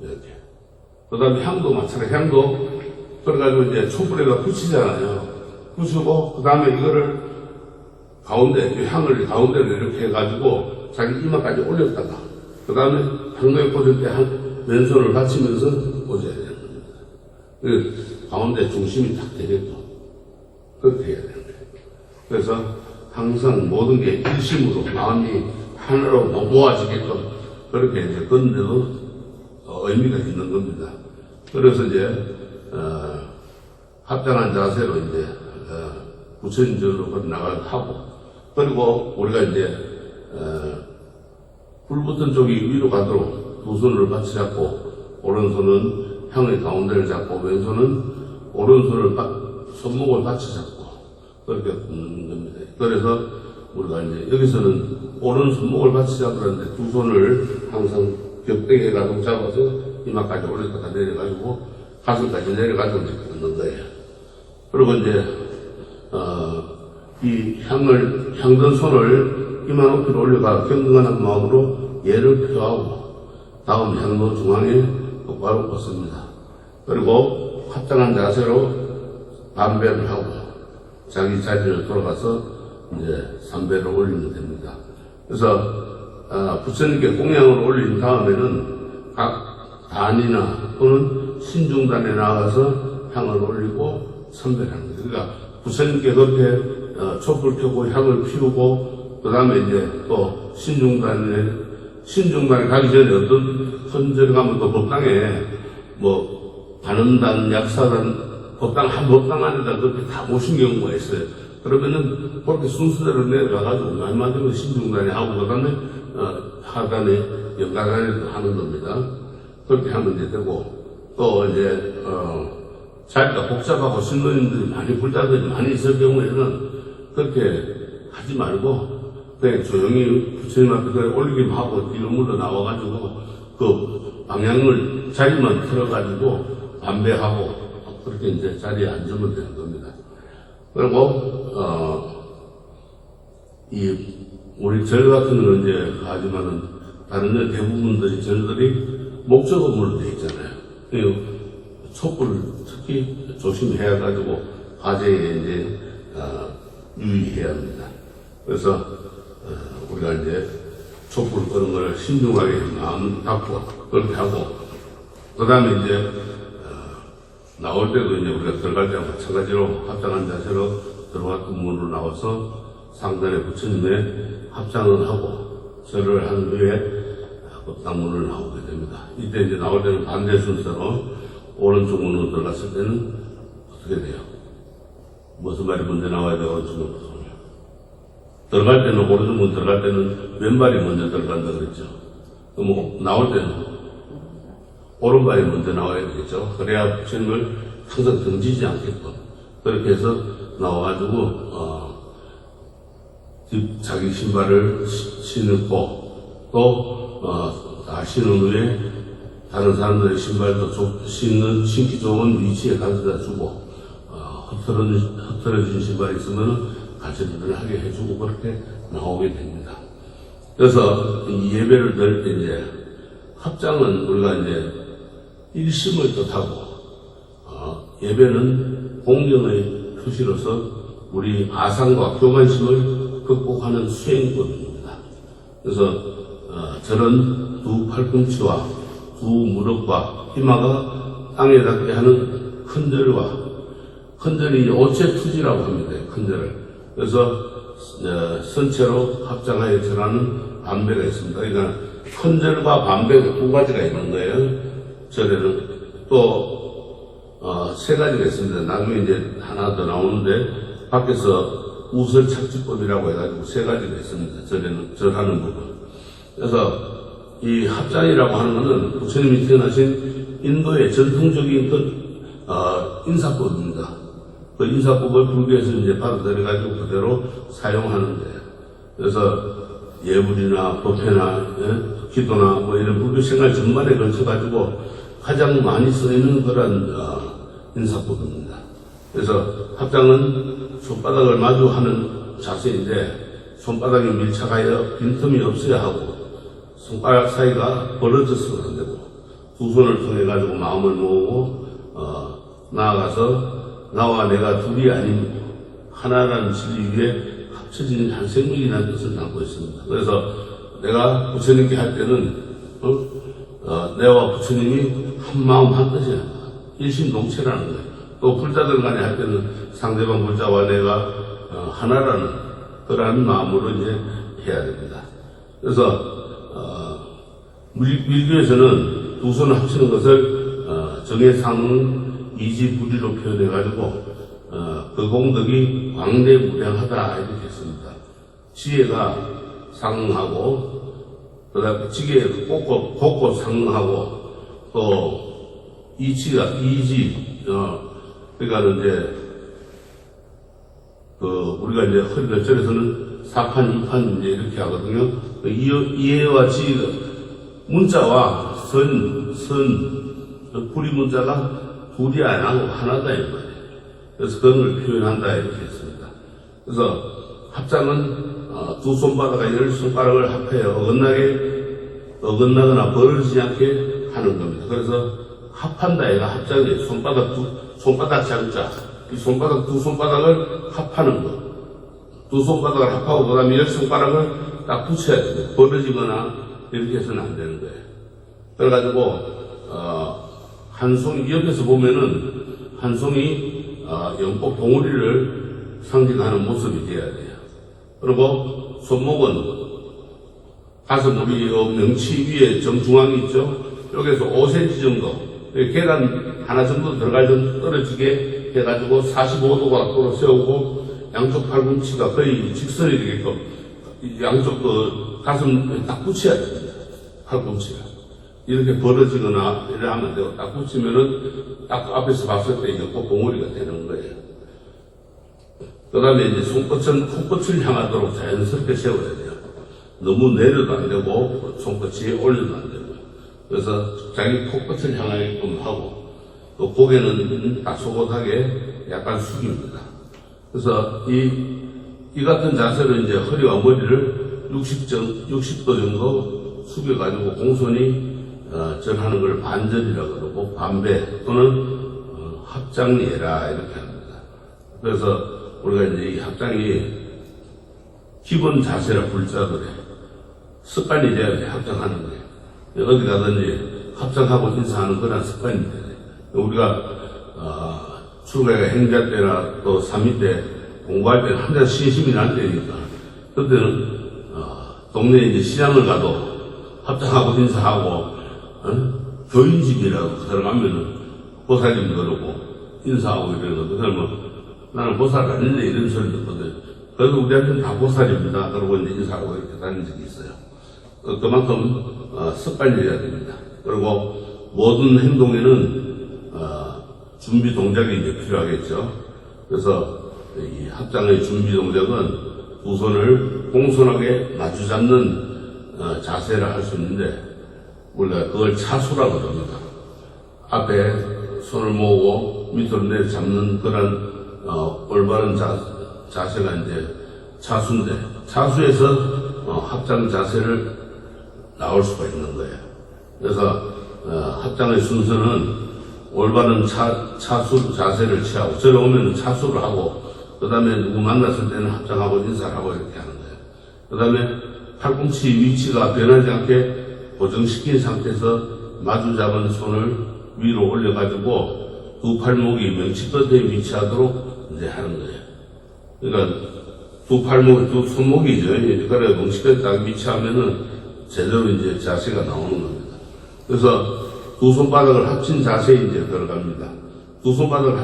이렇게. 그 다음에 향도 마찬가지. 향도 그래가지고 이제 촛불에다 붙이잖아요. 붙이고 그 다음에 이거를 가운데, 향을 가운데로 이렇게 해가지고 자기 이마까지 올렸다가 그 다음에 향로에 꽂을 때 왼손을 받치면서 꽂아야 되는 겁니다. 가운데 중심이 딱 되겠죠. 그렇게 해야 되는 거예요. 그래서 항상 모든 게 일심으로 마음이 하나로 모아지게끔 그렇게 이제 건데도 의미가 있는 겁니다. 그래서 이제 합당한 자세로 이제 부처님절로 나가고 그리고 우리가 이제 불 붙은 쪽이 위로 가도록 두 손을 같이 잡고 오른손은 향의 가운데를 잡고 왼손은 오른손을 손목을 같이 잡고 그렇게 굽는 겁니다. 그래서 우리가 이제 여기서는 오른 손목을 같이 잡으는데 두 손을 항상 격대에 가지고 잡아서 이마까지 올렸다가 내려가지고 가슴까지 내려가지고 이렇게 긋는 거예요. 그리고 이제 이 향든 손을 이마 높이로 올려가 경건한 마음으로 예를 표하고 다음 향로 중앙에 똑바로 꽂습니다. 그리고 합당한 자세로 반배를 하고 자기 자리를 돌아가서 이제 3배를 올리면 됩니다. 그래서 부처님께 공양을 올린 다음에는 각 단이나 또는 신중단에 나가서 향을 올리고 3배를 합니다. 그러니까 부처님께 그렇게 촛불 켜고 향을 피우고 그 다음에 이제 또 신중단에 가기 전에 어떤 헌절에 가면 또 법당에 뭐 관음단, 약사단, 법당 한 법당 안에다 그렇게 다 모신 경우가 있어요. 그러면은 그렇게 순서대로 내려가가지고 마지막에 신중단에 하고 그 다음에 하단에 연가단에도 하는 겁니다. 그렇게 하면 이제 되고 또 이제 자기가 복잡하고 신도님들이 많이 불자들이 많이 있을 경우에는 그렇게 하지 말고 그냥 조용히 부처님 앞에 올리기만 하고 뒤로 물러 나와가지고 그 방향을 자리만 틀어가지고 반배하고 그렇게 이제 자리에 앉으면 되는 겁니다. 그리고 우리 절 같은 경우는 이제 하지만은 다른 대부분들이 절들이 목적 업무로 되어 있잖아요. 촛불 특히 조심해야 가지고 화재에 이제 유의해야 합니다. 그래서 우리가 이제 촛불 끄는 걸 신중하게 마음 닫고 그렇게 하고 그 다음에 이제 나올 때도 이제 우리가 들어갈 때와 마찬가지로 합당한 자세로 들어갔던 문으로 나와서 상단에 부처님의 합장을 하고 절을 한 후에 법당문을 나오게 됩니다. 이때 이제 나올 때는 반대 순서로 오른쪽 문으로 들어갔을 때는 어떻게 돼요? 무슨 말이 먼저 나와야 돼요? 오른쪽 문으로. 들어갈 때는 오른쪽 문 들어갈 때는 왼발이 먼저 들어간다 그랬죠. 그럼 나올 때는 오른발이 먼저 나와야 되겠죠. 그래야 부처님을 항상 등지지 않겠고 그렇게 해서 나와가지고 자기 신발을 신고 또 다 신은 후에 다른 사람들의 신발도 신기 좋은 위치에 가져다 주고 흐트러진 신발이 있으면 가져다들 하게 해주고 그렇게 나오게 됩니다. 그래서 이 예배를 드릴 때 이제 합장은 우리가 이제 일심을 뜻하고 예배는 공경의 표시로서 우리 아상과 교만심을 극복하는 수행법입니다. 그래서 절은 두 팔꿈치와 두 무릎과 이마가 땅에 닿게 하는 큰절이 오체투지라고 합니다. 큰절을. 그래서 선체로 합장하여 절하는 반배가 있습니다. 그러니까 큰절과 반배 두 가지가 있는 거예요. 절에는 또 세 가지가 있습니다. 나중에 이제 하나 더 나오는데 밖에서 우설 착지법이라고 해가지고 세 가지가 있습니다. 절하는 부분. 그래서 이 합장이라고 하는 것은 부처님이 태어나신 인도의 전통적인 인사법입니다. 그 인사법을 불교에서 이제 받아들여가지고 그대로 사용하는데, 그래서 예불이나 법회나 기도나 뭐 이런 불교 생활 전반에 걸쳐가지고 가장 많이 쓰이는 그런 인사법입니다. 그래서 합장은 손바닥을 마주하는 자세인데 손바닥이 밀착하여 빈틈이 없어야 하고 손가락 사이가 벌어져서는 안 되고 두 손을 통해 가지고 마음을 모으고 나아가서 나와 내가 둘이 아닌 하나라는 진리 위에 합쳐진 한 생명이라는 뜻을 담고 있습니다. 그래서 내가 부처님께 할 때는 내와 부처님이 한 마음 한 뜻이야. 일심동체라는 거예요. 또 불자들 간에 할 때는 상대방 불자와 내가 하나라는 그러한 마음으로 이제 해야 됩니다. 그래서 밀교에서는 두 손을 합치는 것을 정해상 이지부리로 표현해가지고 그 공덕이 광대무량하다 이렇게 했습니다. 지혜가 상응하고 그다음에 지혜가 곳곳 상응하고 또 이치가 이지 그러니까 이제 우리가 이제 허리절에서는 사판, 이판 이제 이렇게 하거든요. 이해와 지혜가 문자와 선, 불이 문자가 둘이 안 하고 하나다 이 말이에요. 그래서 그런 걸 표현한다 이렇게 했습니다. 그래서 합장은 두 손바닥과 열 손가락을 합해 어긋나거나 벌어지지 않게 하는 겁니다. 그래서 합한다 이가 합장이에요. 손바닥 장자. 이 두 손바닥을 합하는 거. 두 손바닥을 합하고 그 다음에 열 손가락을 딱 붙여야 돼요. 벌어지거나 이렇게 해서는 안 되는 거예요. 그래가지고 한 송이 옆에서 보면은 한 송이 연꽃 봉우리를 상징하는 모습이 되어야 돼요. 그리고 손목은 가슴 우리 명치 위에 정중앙이 있죠. 여기서 5cm 정도 계단 하나 정도 들어갈 정도 떨어지게 해가지고 45도 각도로 세우고 양쪽 팔꿈치가 거의 직선이 되게끔 양쪽 가슴 딱 붙여야 됩니다. 팔꿈치가 이렇게 벌어지거나 이래 하면 안 되고 딱 붙이면은 딱 앞에서 봤을 때 이제 꼭 봉우리가 되는 거예요. 그 다음에 이제 손끝은 코끝을 향하도록 자연스럽게 세워야 돼요. 너무 내려도 안 되고 손끝이 올려도 안 되고. 그래서 자기 코끝을 향하게끔 하고 또 고개는 딱 소곳하게 약간 숙입니다. 그래서 이 같은 자세로 이제 허리와 머리를 60도 정도 숙여가지고 공손히 절하는 걸 반절이라고 그러고 반배 또는 합장예라 이렇게 합니다. 그래서 우리가 이제 이 합장이 기본 자세라 불자들의 습관이 돼야 돼. 합장하는 거예요. 어디 가든지 합장하고 인사하는 그런 습관이 돼야 돼. 우리가 출가가 행자 때나 또 3위 때 공부할 때는 한자 신심이 날 때니까 그때는 동네 이제 시장을 가도 합장하고 인사하고 교인집이라고 들어가면은 보살님 그러고 인사하고 이러거든. 그러면 나는 보살 아닌데 이런 소리 듣거든. 그래도 우리한테는 다 보살입니다. 그러고 이제 인사하고 이렇게 다닌 적이 있어요. 그만큼 습관이어야 됩니다. 그리고 모든 행동에는 준비 동작이 이제 필요하겠죠. 그래서 이 합장의 준비 동작은 두 손을 공손하게 마주 잡는 자세를 할 수 있는데 우리가 그걸 차수라고 합니다. 앞에 손을 모으고 밑으로 내려 잡는 그런 올바른 자세가 이제 차수인데 차수에서 합장 자세를 나올 수가 있는 거예요. 그래서 합장의 순서는 올바른 차수 자세를 취하고 저를 오면 차수를 하고 그 다음에 누구 만났을 때는 합장하고 인사를 하고 이렇게 하는 거예요. 그 다음에 팔꿈치 위치가 변하지 않게 고정시킨 상태에서 마주 잡은 손을 위로 올려가지고 두 팔목이 명치 끝에 위치하도록 이제 하는 거예요. 그러니까 두 손목이죠. 그래 명치 끝에 딱 위치하면은 제대로 이제 자세가 나오는 겁니다. 그래서 두 손바닥을 합친 자세에 이제 들어갑니다. 두 손바닥을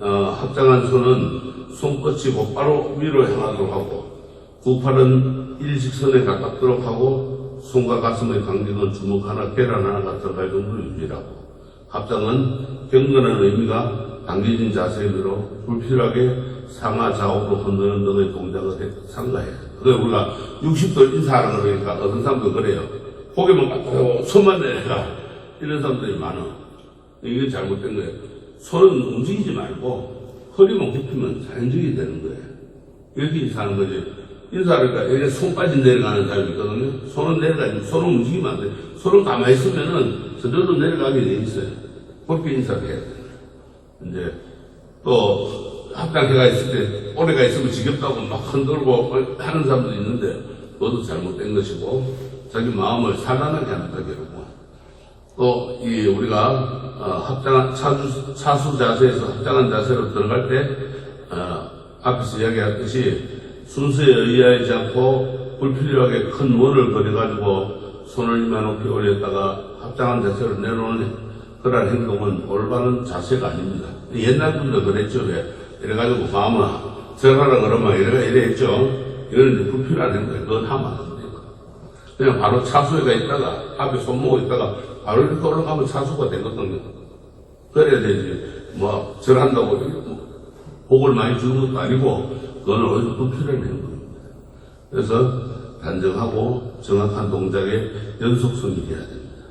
합장한 손은 손 뻗치고 바로 위로 향하도록 하고, 두 팔은 일직선에 가깝도록 하고, 손과 가슴의 간격은 주먹 하나, 계란 하나가 들어갈 정도로 유지하고, 합장은 경건한 의미가 당겨진 자세로 불필요하게 상하 좌우로 흔드는 등의 동작을 삼가해요. 그래서 우리가 60도 인사하는 거니까 어떤 사람도 그래요. 고개만 깎고 손만 내려가. 이런 사람들이 많아. 이게 잘못된 거예요. 손은 움직이지 말고 허리만 굽히면 자연적이 되는 거예요. 이렇게 인사하는 거지. 인사하니까 여기 손까지 내려가는 사람이 있거든요. 손은 내려가지, 손은 움직이면 안 돼. 손은 가만히 있으면은 저절로 내려가게 돼 있어요. 그렇게 인사를 해야 돼요. 이제 또 합장회가 있을 때 오래가 있으면 지겹다고 막 흔들고 하는 사람도 있는데 그것도 잘못된 것이고 자기 마음을 산란하게 하는 거고 또 이 우리가 합장한 차수 자세에서 합장한 자세로 들어갈 때 앞에서 이야기했듯이 순서에 의하지 않고 불필요하게 큰 원을 그려가지고 손을 이마 높이 올렸다가 합장한 자세로 내려오는 그런 행동은 올바른 자세가 아닙니다. 옛날 분도 그랬죠. 이래가지고 마음을 절하라 그러면 이래 했죠. 이거는 이제 불필요한 행동이에요. 그건 하면 안 돼요. 그냥 바로 차수에가 있다가 앞에 손목에 있다가 바로 이렇게 올라가면 차수가 되거든요. 그래야 되지. 뭐 절한다고 복을 많이 주는 것도 아니고 그거는 오히려 불필요한 행동입니다. 그래서 단정하고 정확한 동작의 연속성이 돼야 됩니다.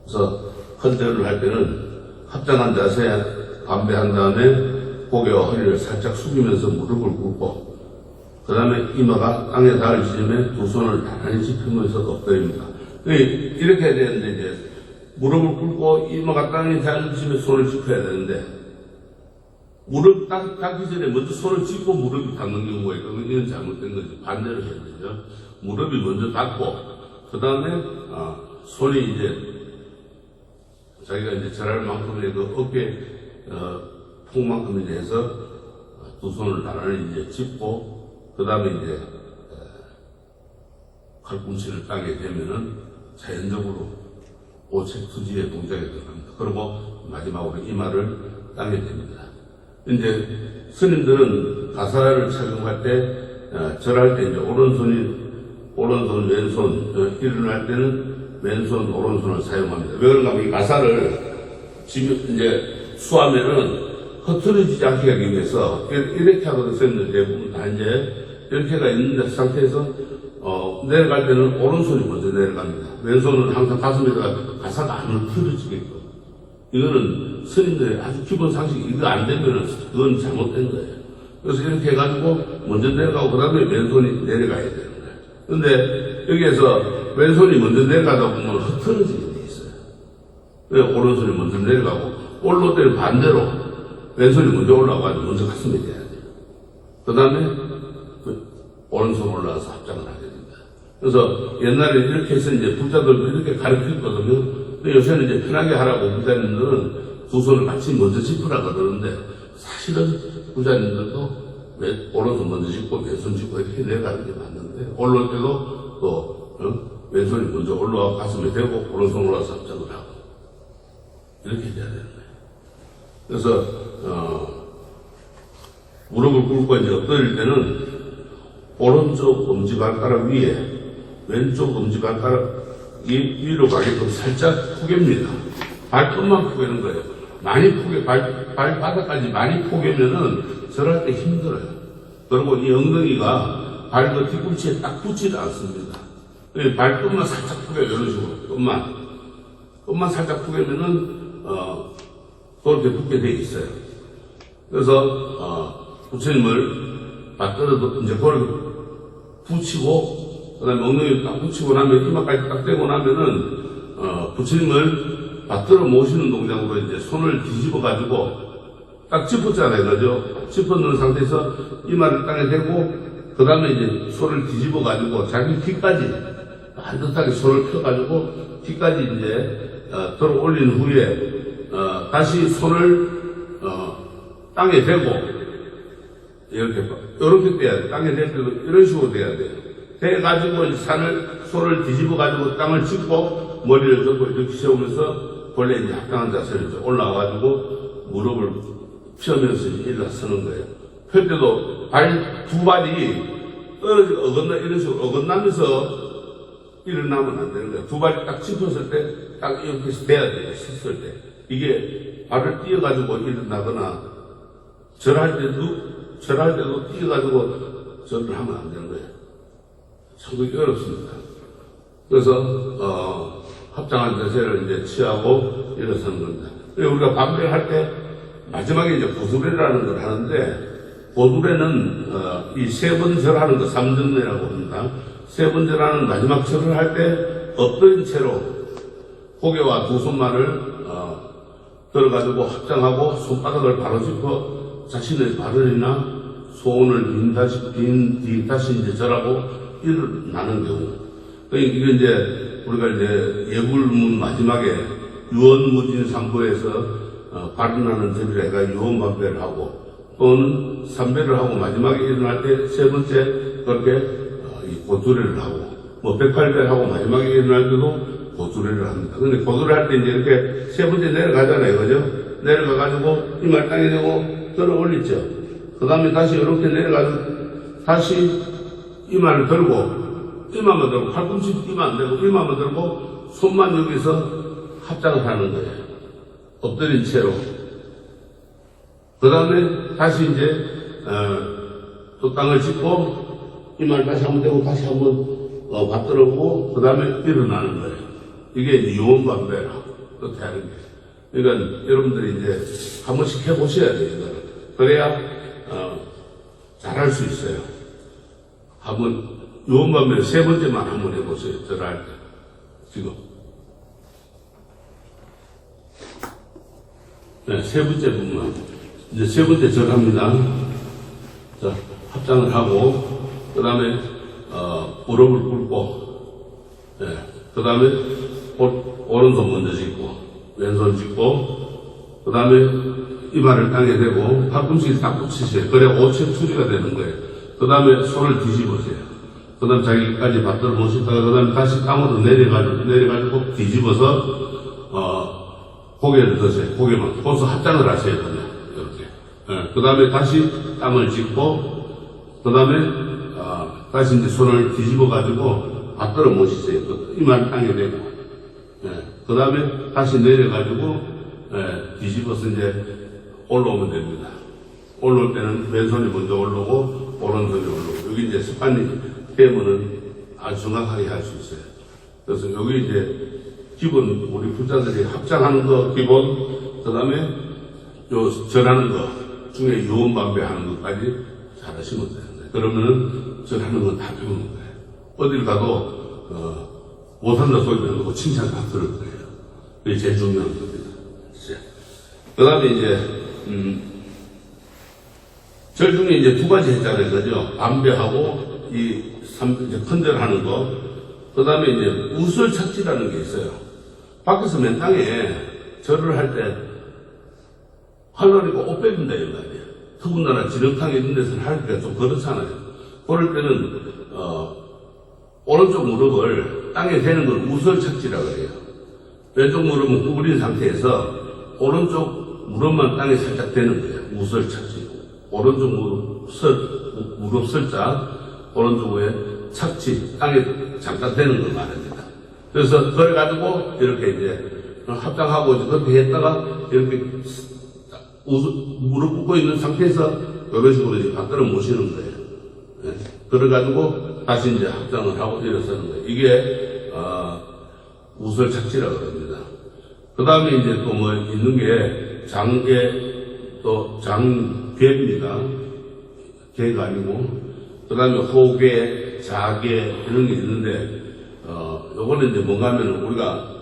그래서 헌절을 할 때는 합장한 자세 반배한 다음에 고개와 허리를 살짝 숙이면서 무릎을 꿇고 그 다음에 이마가 땅에 닿을 지점에 두 손을 나란히 짚으면서 엎드립니다. 이렇게 해야 되는데 이제 무릎을 꿇고 이마가 땅에 닿을 지점에 손을 짚어야 되는데 무릎 닿기 전에 먼저 손을 짚고 무릎이 닿는 경우가 있거든요. 이건 잘못된 거지. 반대로 해야 되죠. 무릎이 먼저 닿고 그 다음에 손이 이제 자기가 이제 절할 만큼의 그 어깨 폭만큼 이제 해서 두 손을 나란히 이제 짚고 그 다음에 이제 팔꿈치를 땅에 대면은 자연적으로 오책투지의 동작에 들어갑니다. 그리고 마지막으로 이마를 땅에 댑니다. 이제 스님들은 가사를 착용할 때 절할 때 이제 오른손 왼손 일어날 때는 왼손, 오른손을 사용합니다. 왜 그런가 하면 이 가사를 지금 이제 수하면은 흐트러지지 않게 하기 위해서 이렇게 하거든요. 대부분 다 이제 이렇게가 있는 상태에서 내려갈 때는 오른손이 먼저 내려갑니다. 왼손은 항상 가슴에다가 가사가 안 흐트러지게끔. 이거는 스님들의 아주 기본 상식, 이거 안 되면은 그건 잘못된 거예요. 그래서 이렇게 해가지고 먼저 내려가고 그 다음에 왼손이 내려가야 되는 거예요. 근데 여기에서 왼손이 먼저 내려가다 보면 흐트러지게 돼 있어요. 왜 오른손이 먼저 내려가고 올라올 때는 반대로 왼손이 먼저 올라가가지고 먼저 가슴에 대야 돼요. 그 다음에 오른손 올라가서 합장을 하게 됩니다. 그래서 옛날에 이렇게 해서 이제 부자들도 이렇게 가르쳤거든요. 근데 요새는 이제 편하게 하라고 부자님들은 두 손을 같이 먼저 짚으라 그러는데 사실은 부자님들도 오른손 먼저 짚고 왼손 짚고 이렇게 내려가는 게 맞는데 올라올 때도 또 왼손이 먼저 올라와 가슴에 대고 오른손 올라와서 합장을 하고 이렇게 해야 되는 거예요. 그래서 무릎을 꿇고 이제 엎드릴 때는 오른쪽 엄지발가락 위에 왼쪽 엄지발가락이 위로 가게끔 살짝 포갭니다. 발끝만 포개는 거예요. 많이 발바닥까지 많이 포개면은 절할 때 힘들어요. 그리고 이 엉덩이가 발끝 뒤꿈치에 딱 붙지도 않습니다. 발끝만 살짝 포개요. 이런 식으로. 끝만 살짝 포개면은, 그렇게 붙게 돼 있어요. 그래서, 부처님을 받들어도 이제 그걸 붙이고, 그 다음에 엉덩이를 딱 붙이고 나면, 이마까지 딱 대고 나면은, 부처님을 받들어 모시는 동작으로 이제 손을 뒤집어 가지고 딱 짚었잖아요. 그죠? 짚어 놓은 상태에서 이마를 땅에 대고, 그 다음에 이제 손을 뒤집어 가지고 자기 귀까지 반듯하게 손을 펴 가지고 귀까지 이제 들어 올린 후에 다시 손을 땅에 대고 이렇게 떼야 돼. 땅에 댈 때도 이런 식으로 돼야 돼요. 대 가지고 손을 뒤집어 가지고 땅을 짚고 머리를 접고 이렇게 세우면서 원래 이제 합당한 자세로 이제 올라와 가지고 무릎을 펴면서 일어서는 거예요. 펼 때도 두 발이 떨어지고 이런 식으로 어긋나면서 일어나면 안 되는 거야. 두 발이 딱 짚었을 때 딱 이렇게 돼야 돼요. 섰을 때. 이게 발을 띄어가지고 일어나거나 절할 때도 띄어가지고 절을 하면 안 되는 거예요. 상당히 어렵습니다. 그래서 합장한 자세를 이제 취하고 일어서는 겁니다. 우리가 반배를 할 때 마지막에 이제 고두레라는 걸 하는데, 고두레는 이 세 번 절하는 거 삼전례라고 합니다. 세 번 절하는 마지막 절을 할 때 엎드린 채로 고개와 두 손만을 들어가지고 합장하고 손바닥을 바로 짚어 자신의 발을이나 소원을 다시 이제 절하고 일어나는 경우. 이게 이제 우리가 이제 예불문 마지막에 유언무진상보에서 발언하는 절이라 유언반배를 하고, 또는 삼배를 하고 마지막에 일어날 때 세 번째 그렇게 고두레를 하고, 뭐 108배를 하고 마지막에 일어날 때도 고두레를 합니다. 근데 고두레 할 때 이제 이렇게 세 번째 내려가잖아요. 그죠? 내려가가지고 이마를 땅에 대고 들어 올리죠. 그 다음에 다시 이렇게 내려가지고 다시 이마를 들고, 이마만 들고, 팔꿈치 이마 안 되고 이마만 들고 손만 여기서 합장을 하는 거예요. 엎드린 채로. 그 다음에 다시 이제 또 땅을 짚고 이마를 다시 한번 대고 다시 한번 받들어보고 그 다음에 일어나는 거예요. 이게 유언반배라 그렇게 하는 거예요. 그러니까 여러분들이 이제 한 번씩 해보셔야 돼요. 이거를. 그래야 잘할 수 있어요. 한번 유언반배 세 번째만 한번 해보세요. 절할 때. 지금. 네, 세 번째 부분만. 이제 세 번째 절합니다. 자, 합장을 하고, 그 다음에, 무릎을 꿇고, 네, 그 다음에, 오른손 먼저 짚고, 왼손 짚고, 그 다음에, 이마를 땅에 대고, 팔꿈치 딱 붙이세요. 그래, 오체 투지가 되는 거예요. 그 다음에 손을 뒤집으세요. 그 다음에 자기까지 받들어 놓으시다가, 그 다음에 다시 땅으로 내려가지고 뒤집어서, 고개를 드세요. 고개만. 거기서 합장을 하셔야 돼요. 이렇게. 네. 그 다음에 다시 땅을 짚고, 그 다음에, 다시 이제 손을 뒤집어가지고, 받들어 모시세요. 이마를 땅에 대고. 네. 그 다음에 다시 내려가지고, 뒤집어서 이제 올라오면 됩니다. 올라올 때는 왼손이 먼저 올라오고, 오른손이 올라오고. 여기 이제 습관이 되면은 아주 정확하게 할 수 있어요. 그래서 여기 이제, 기본, 우리 불자들이 합장하는 거, 기본, 그 다음에, 요, 절하는 거 중에 유언반배 하는 것까지 잘 하시면 돼요. 그러면은, 절하는 건 다 배우는 거예요. 어딜 가도, 못한다 소리 듣고 칭찬 다 들을 거예요. 그게 제일 중요한 겁니다. 그 다음에 이제, 절 중에 이제 두 가지 했잖아요. 그죠? 반배하고, 이제 큰절하는 거. 그 다음에 이제 우설착지라는 게 있어요. 밖에서 맨 땅에 절을 할 때 할머니가 옷 빼준다 이거 아니에요. 더군다나 지렁탕 이런 데서는 하기가 좀 그렇잖아요. 그럴 때는 오른쪽 무릎을 땅에 대는 걸 우설착지라고 해요. 왼쪽 무릎은 구부린 상태에서 오른쪽 무릎만 땅에 살짝 대는 거예요. 우설착지. 오른쪽 무릎 설자, 오른쪽에 착지, 땅에 잠깐 대는 걸 말합니다. 그래서 그래가지고 이렇게 이제 합장하고 이제 그렇게 했다가 이렇게 무릎 꿇고 있는 상태에서 이런 식으로 이제 받들어 모시는 거예요. 네. 그래가지고 다시 이제 합장을 하고 일어서는 거예요. 이게 우설착지라고 합니다. 그 다음에 이제 또 뭐 있는 게 장계, 또 장계입니다. 계가 아니고. 그 다음에 호계, 자계 이런 게 있는데 요거는 이제 뭔가 하면 우리가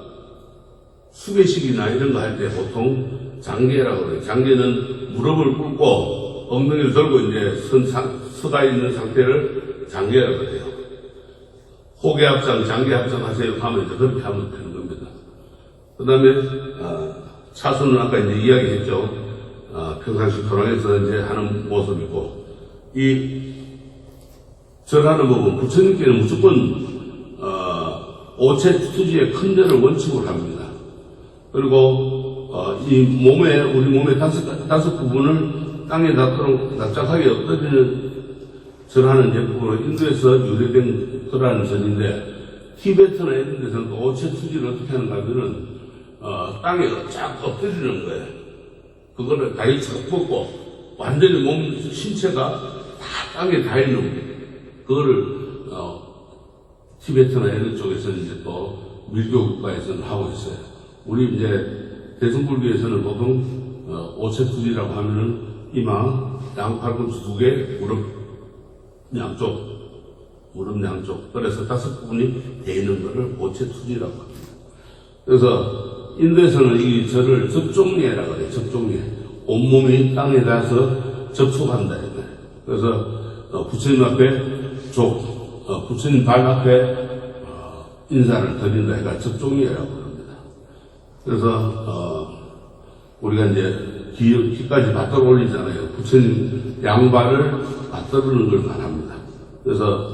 수계식이나 이런 거 할 때 보통 장계라고 그래요. 장계는 무릎을 꿇고 엉덩이를 들고 이제 서가 있는 상태를 장계라고 해요. 호계 합장, 장계 합장 하세요 하면 이제 그렇게 하면 되는 겁니다. 그 다음에 차수는 아까 이제 이야기했죠. 평상시 토랑에서 이제 하는 모습이고, 이 절하는 법은 부처님께는 무조건 오체 투지의 큰 절을 원칙으로 합니다. 그리고 이 몸에 우리 몸의 다섯 부분을 땅에다 납작하게 엎드리는 절하는 제품으로 인도에서 유래된 그러한 절인데, 티베트나 이런 데서는 또 오체 투지를 어떻게 하는가 하면은, 땅에 쫙 엎드리는 거예요. 그거를 다리 척 뻗고, 완전히 신체가 다 땅에 닿아있는 거예요. 그거를, 티베트나 이런 쪽에서는 이제 또 밀교 국가에서는 하고 있어요. 우리 이제 대승불교에서는 보통, 오체 투지라고 하면은 이마, 양팔꿈치 2개, 무릎 양쪽. 그래서 5부분이 돼 있는 거를 오체 투지라고 합니다. 그래서 인도에서는 이 절을 접종예라고 해요. 접종예. 온몸이 땅에 닿아서 접촉한다. 그래서 부처님 앞에 부처님 발 앞에 인사를 드린다. 그러니까 접종예라고 합니다. 그래서 우리가 이제 귀까지 받들어 올리잖아요. 부처님 양발을 받들는 걸 말합니다. 그래서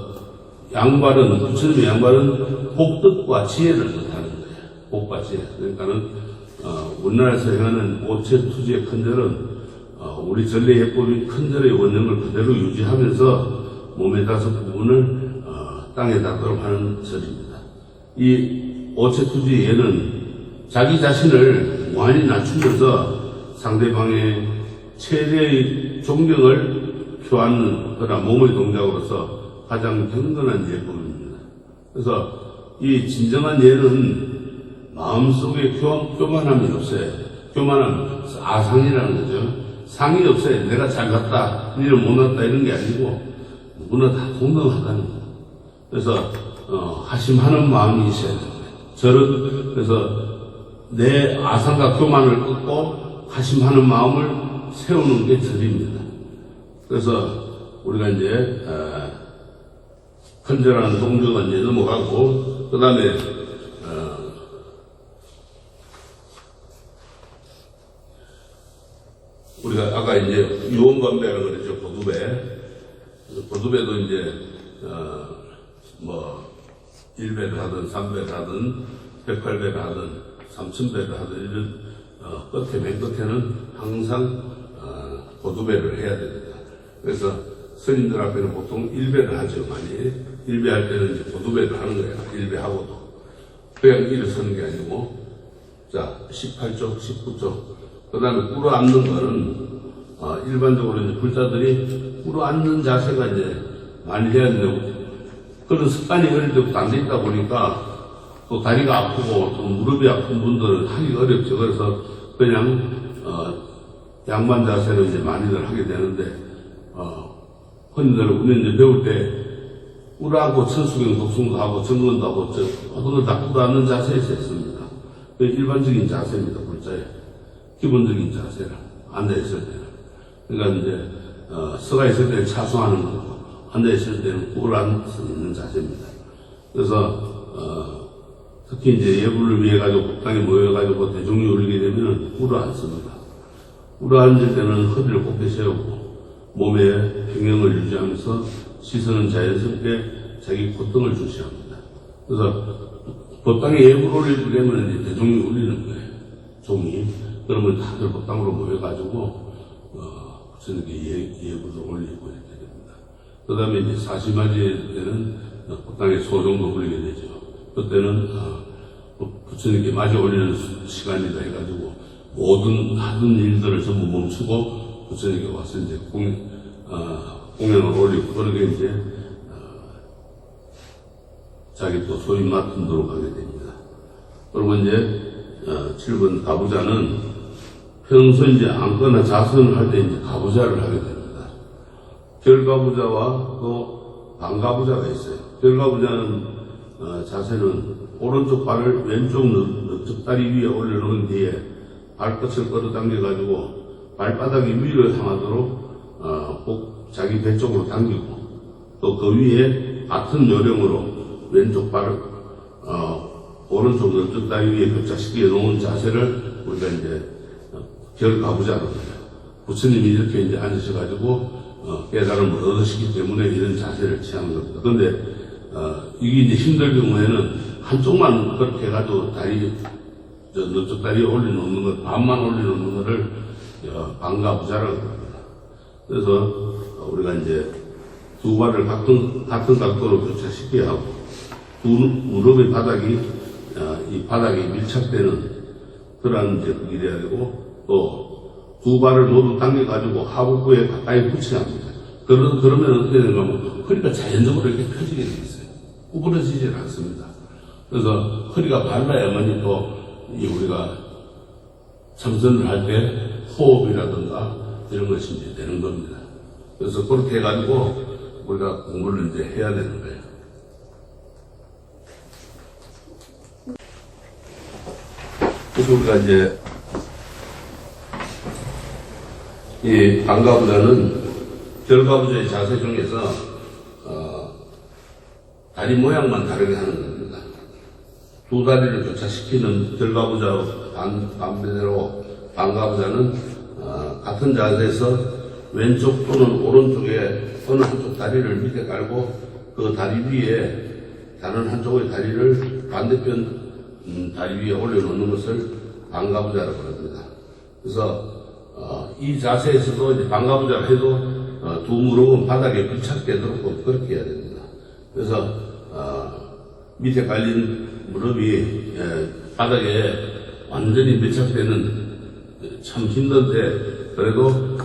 부처님의 양발은 복덕과 지혜를 뜻하는 거예요. 복과 지혜. 그러니까는, 우리나라에서 행하는 오체 투지의 큰절은, 우리 전례 예법인 큰절의 원형을 그대로 유지하면서 몸의 5부분을, 땅에 닿도록 하는 절입니다. 이 오체 투지 예는 자기 자신을 무한히 낮추면서 상대방의 최대의 존경을 표하는 그런 몸의 동작으로서 가장 경건한 예법입니다. 그래서 이 진정한 예는 마음속에 교만함이 없어요. 교만함, 아상이라는 거죠. 상이 없어요. 내가 잘 났다, 니는 못 났다 이런 게 아니고 누구나 다 동등하다는 거예요. 그래서 하심하는 마음이 있어야 돼요. 그래서 내 아상과 교만을 끊고 하심하는 마음을 세우는 게 절입니다. 그래서 우리가 이제 큰절하는 동조가 이제 넘어가고, 그 다음에 우리가 아까 이제 유언관배라고 그랬죠. 고두배도 이제 1배를 하든 3배를 하든 108배를 하든 3000배를 하든 이런 맨 끝에는 항상 고두배를 해야 됩니다. 그래서 스님들 앞에는 보통 1배를 하죠. 많이 1배 할 때는 이제 고두배를 하는 거예요. 1배 하고도 그냥 일어서는 게 아니고, 자 18쪽 19쪽 그 다음에 꿇어 앉는 거는 일반적으로 이제 불자들이 꿇어 앉는 자세가 이제 많이 해야 되고, 그런 습관이 어릴 때부터 안 돼 있다 보니까 또 다리가 아프고 또 무릎이 아픈 분들은 하기 어렵죠. 그래서 그냥 양반 자세로 이제 많이들 하게 되는데, 흔히들 우리는 이제 배울 때 꿇어하고 천수경 독승도 하고 정근도 하고 모든 걸 다 꿇어 앉는 자세에서 했습니다. 일반적인 자세입니다. 불자에 기본적인 자세라 앉아있을 때는. 그러니까 이제 서가 있을 때는 차수하는 거고, 앉아있을 때는 꿇어 앉을 수 있는 자세입니다. 그래서 특히 이제 예불을 위해 가지고 법당에 모여가지고 대종이 올리게 되면은 꿇어 앉습니다. 꿇어 앉을 때는 허리를 곧게 세우고 몸의 평형을 유지하면서 시선은 자연스럽게 자기 콧등을 주시합니다. 그래서 법당에 예불을 올리게 되면 이제 대종이 올리는 거예요. 종이. 그러면 다들 법당으로 모여가지고 부처님께 예불을 올리고 이렇게 됩니다. 그 다음에 이제 사시맞이 때는 법당에 소종도 올리게 되죠. 그때는 부처님께 맞이 올리는 시간이다 해가지고 모든 하던 일들을 전부 멈추고 부처님께 와서 이제 공연을 올리고, 그러게 이제 자기 또 소위 맡은 대로 가게 됩니다. 그리고 이제 7번 가부자는 평소 이제 앉거나 자선을 할 때 이제 가부자를 하게 됩니다. 결가부자와 또 반가부자가 있어요. 결가부자는 자세는 오른쪽 발을 왼쪽 넓적 다리 위에 올려놓은 뒤에 발끝을 끌어당겨가지고 발바닥이 위로 향하도록 꼭 자기 배 쪽으로 당기고, 또 그 위에 같은 요령으로 왼쪽 발을 오른쪽 넓적 다리 위에 겹착시켜 놓은 자세를 우리가 이제 결가부자로 해요. 부처님이 이렇게 이제 앉으셔가지고 깨달음을 얻으시기 때문에 이런 자세를 취하는 겁니다. 그런데 이게 이제 힘들 경우에는 한쪽만 그렇게 해가지고 넓적 다리에 올려놓는 것, 반만 올려놓는 것을 반가부자라고 합니다. 그래서 우리가 이제 두 발을 같은 각도로 교차시켜야 하고, 두 무릎의 바닥이, 이 바닥에 밀착되는 그런 이제 그게 돼야 되고, 또 두 발을 모두 당겨가지고 하복부에 가까이 붙여야 합니다. 그러면 어떻게 되는가 하면 허리가 자연적으로 이렇게 펴지게 되어 있어요. 구부러지질 않습니다. 그래서 허리가 발라야만이 또 우리가 참선을 할 때 호흡이라든가 이런 것이 이제 되는 겁니다. 그래서 그렇게 해가지고 우리가 공부를 이제 해야 되는 거예요. 그래서 우리가 이제 이 반가부자는 결가부자의 자세 중에서 다리 모양만 다르게 하는 겁니다. 두 다리를 교차시키는 결가부자 반대로 반가부자는 같은 자세에서 왼쪽 또는 오른쪽에 어느 한쪽 다리를 밑에 깔고 그 다리 위에 다른 한쪽의 다리를 반대편 다리 위에 올려놓는 것을 반가부자라고 합니다. 그래서 이 자세에서도 이제 반가부자를 해도 두 무릎은 바닥에 밀착되도록 그렇게 해야 됩니다. 그래서 밑에 깔린 무릎이 바닥에 완전히 밀착되는 참 힘든데 그래도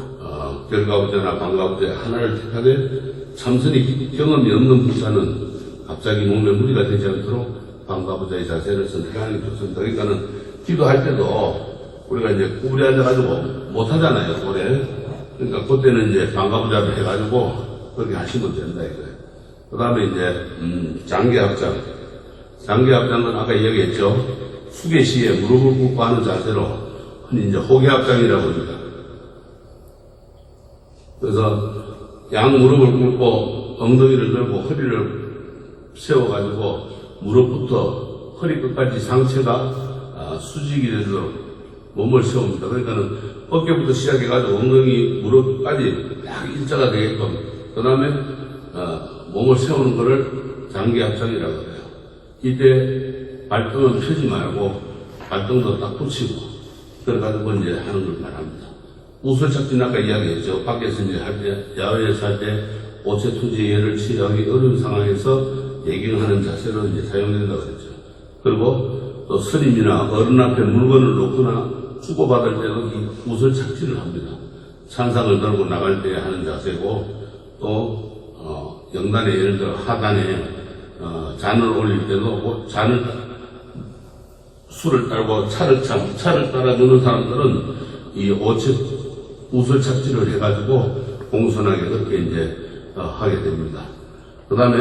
결가부자나 반가부자 하나를 택하되 참선이 경험이 없는 부자는 갑자기 몸에 무리가 되지 않도록 반가부자의 자세를 선택하는 게 좋습니다. 그러니까는 기도할 때도 우리가 이제 구부려 앉아가지고 못하잖아요, 오래. 그러니까 그때는 이제 반가부자를 해가지고 그렇게 하시면 된다 이거예요. 그 다음에 이제 장계합장. 장계합장은 아까 얘기했죠. 수계시에 무릎을 꿇고 하는 자세로 흔히 이제 호계합장이라고 합니다. 그래서 양 무릎을 꿇고 엉덩이를 들고 허리를 세워가지고 무릎부터 허리 끝까지 상체가 수직이 되도록 몸을 세웁니다. 그러니까는 어깨부터 시작해가지고 엉덩이 무릎까지 딱 일자가 되게끔 그 다음에 몸을 세우는 것을 장기합장이라고 해요. 이때 발등은 펴지 말고 발등도 딱 붙이고 그래가지고 이제 하는 걸 말합니다. 우설착지는 아까 이야기했죠. 밖에서 이제 할 때, 야외에서 할 때 오체투지 예를 취하기 어려운 상황에서 예경하는 자세로 이제 사용된다고 했죠. 그리고 또 스님이나 어른 앞에 물건을 놓거나 주고받을 때도 이 우설착지를 합니다. 찬상을 들고 나갈 때 하는 자세고 또 영단에 예를 들어 하단에 잔을 올릴 때도 잔을 술을 따르고 차를 따라주는 사람들은 이 우설착지를 해가지고 공손하게 그렇게 이제 하게 됩니다. 그 다음에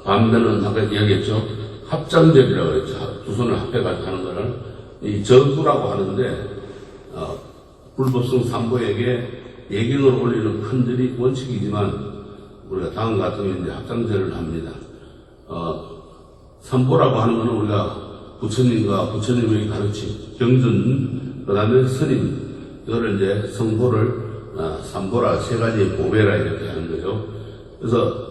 반면은 아까 이야기했죠. 합장절이라고 했죠. 두 손을 합해가지고 하는 거를 이 저두라고 하는데 불법성 삼보에게 예경을 올리는 큰 절이 원칙이지만 우리가 다음 같은 이제 합장절을 합니다. 삼보라고 하는 것은 우리가 부처님과 부처님의 가르침, 경전, 그 다음에 스님, 이거를 이제 성보를 삼보라, 세 가지의 보배라 이렇게 하는 거죠. 그래서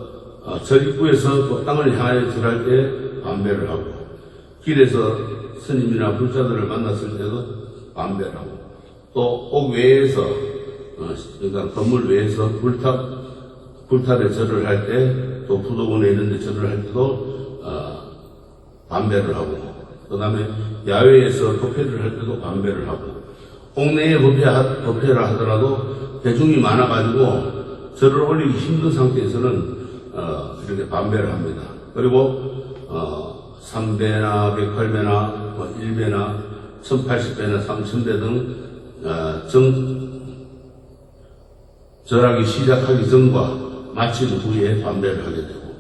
절입구에서 또 땅을 향하여 절할 때 반배를 하고, 길에서 스님이나 불자들을 만났을 때도 반배를 하고, 또 옥 외에서, 그러니까 건물 외에서 불탑에 절을 할 때, 또 부도원에 있는데 절을 할 때도 반배를 하고, 그 다음에 야외에서 법회를 할 때도 반배를 하고, 옥내에 법회를 하더라도 대중이 많아가지고 절을 올리기 힘든 상태에서는 이렇게 반배를 합니다. 그리고 3배나 108배나 1배나 1080배나 3000배 등 절하기 시작하기 전과 마친 후에 반배를 하게 되고,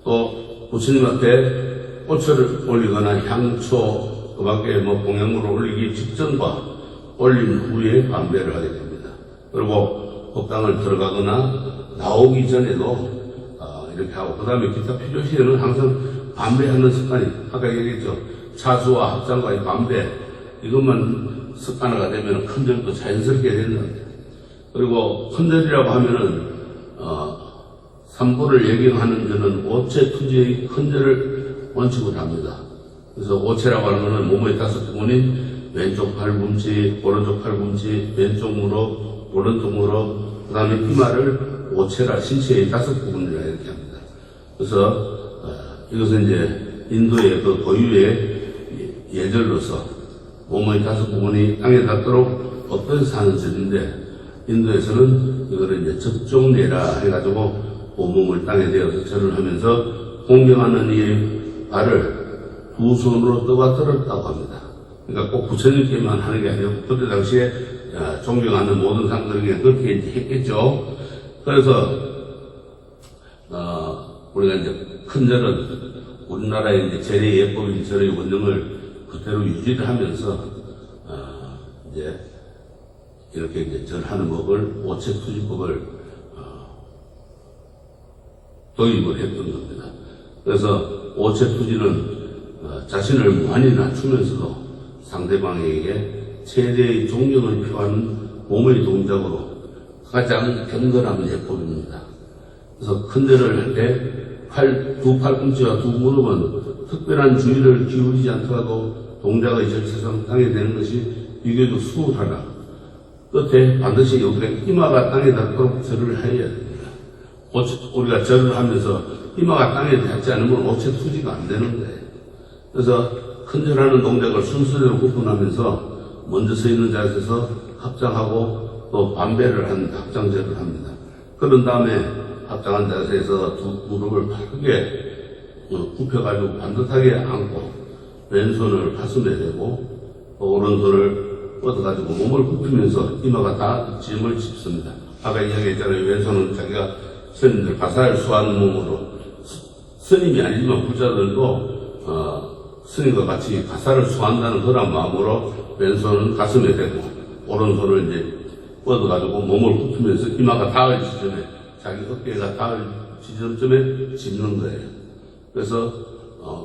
또 부처님 앞에 꽃을 올리거나 향초, 그 밖에 공양물을 올리기 직전과 올린 후에 반배를 하게 됩니다. 그리고 법당을 들어가거나 나오기 전에도 이렇게 하고, 그 다음에 기타 필요시에는 항상 반배하는 습관이, 아까 얘기했죠. 차수와 합장과의 반배, 이것만 습관화가 되면 큰절도 자연스럽게 된다. 그리고 큰절이라고 하면은 삼보를 예경하는 저는 오체 투지의 큰절을 원칙으로 합니다. 그래서 오체라고 하는 것은 몸의 5 부분인 왼쪽 팔꿈치, 오른쪽 팔꿈치, 왼쪽 무릎, 오른쪽 무릎, 그 다음에 이마를 5체라 신체의 5부분이라 이렇게 합니다. 그래서 이것은 이제 인도의 그 고유의 예절로서 몸의 5부분이 땅에 닿도록 엎드려서 하는 절인데, 인도에서는 이거를 이제 접종례라 해가지고 온몸을 땅에 대어서 절을 하면서 공경하는 이 발을 두 손으로 떠받들었다고 합니다. 그러니까 꼭 부처님께만 하는 게 아니고 그때 당시에 존경하는 모든 사람들에게 그렇게 했겠죠. 그래서 우리가 이제 큰 절은 우리나라의 이제 절의 예법인 절의 원령을 그대로 유지를 하면서 이제 이렇게 이제 절하는 법을 오체투지법을 도입을 했던 겁니다. 그래서 오체투지는 자신을 무한히 낮추면서도 상대방에게 최대의 존경을 표하는 몸의 동작으로 가장 경건한 예법입니다. 그래서 큰 절을 할 때 두 팔꿈치와 두 무릎은 특별한 주의를 기울이지 않더라도 동작의 절차상 땅에 대는 것이 비교적 수월하다. 끝에 반드시 우리가 이마가 땅에 닿도록 절을 해야 됩니다. 우리가 절을 하면서 이마가 땅에 닿지 않으면 오체투지가 안 되는 거예요. 그래서 큰 절하는 동작을 순서대로 구분하면서 먼저 서 있는 자세에서 합장하고 또 반배를 한 합장절을 합니다. 그런 다음에 합장한 자세에서 두 무릎을 바르게 굽혀가지고 반듯하게 안고 왼손을 가슴에 대고 오른손을 뻗어가지고 몸을 굽히면서 이마가 닿을 짚습니다. 아까 이야기했잖아요. 왼손은 자기가 스님들 가사를 수하는 몸으로, 스님이 아니지만 부자들도 스님과 같이 가사를 수한다는 그런 마음으로 왼손은 가슴에 대고 오른손을 이제 뻗어가지고 몸을 굽히면서 이마가 닿을 지점에, 자기 어깨가 닿을 지점쯤에 짚는 거예요. 그래서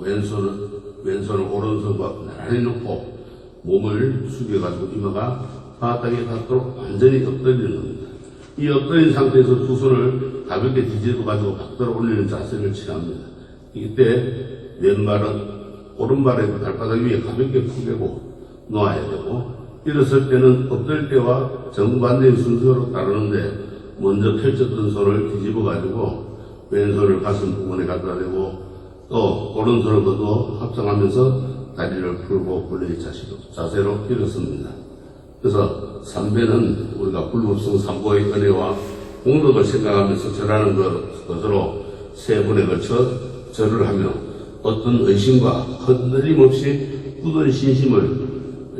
왼손을 오른손과 나란히 놓고 몸을 숙여가지고 이마가 바닥에 닿도록 완전히 엎드리는 겁니다. 이 엎드린 상태에서 두 손을 가볍게 뒤집어가지고 밖으로 올리는 자세를 취합니다. 이때 왼발은 오른발의 발바닥 위에 가볍게 푸대고 놓아야 되고, 일어설 때는 엎드릴 때와 정반대의 순서로 따르는데, 먼저 펼쳤던 손을 뒤집어가지고 왼손을 가슴 부분에 갖다 대고 또 오른손을 거두어 합성하면서 다리를 풀고 본래의 자세로 일어섭니다. 그래서 삼배는 우리가 불법성 삼보의 은혜와 공덕을 생각하면서 절하는 것으로 세 번에 걸쳐 절을 하며 어떤 의심과 흔들림 없이 굳은 신심을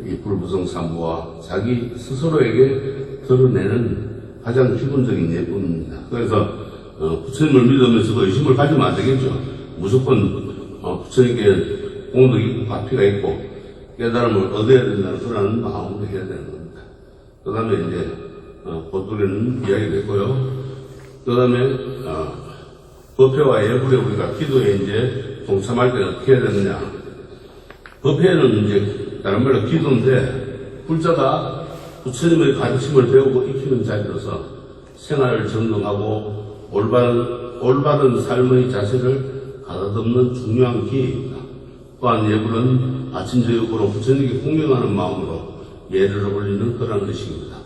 이 불법성 삼보와 자기 스스로에게 드러내는 가장 기본적인 예법입니다. 그래서 부처님을 믿으면서도 의심을 가지면 안 되겠죠. 무조건 부처님께 공덕이 있고 가피가 있고 깨달음을 얻어야 된다는 그런 마음으로 해야 되는 겁니다. 그 다음에 이제 보도리는 이야기됐고요. 그 다음에 법회와 예불에 우리가 기도에 이제 동참할 때는 어떻게 해야 되느냐. 법회는 이제 다른 말로 기도인데 불자가 부처님의 가르침을 배우고 익히는 자리로서 생활을 점검하고 올바른 삶의 자세를 가다듬는 중요한 기회입니다. 또한 예불은 아침 저녁으로 부처님께 공경하는 마음으로 예를 올리는 그런 의식입니다.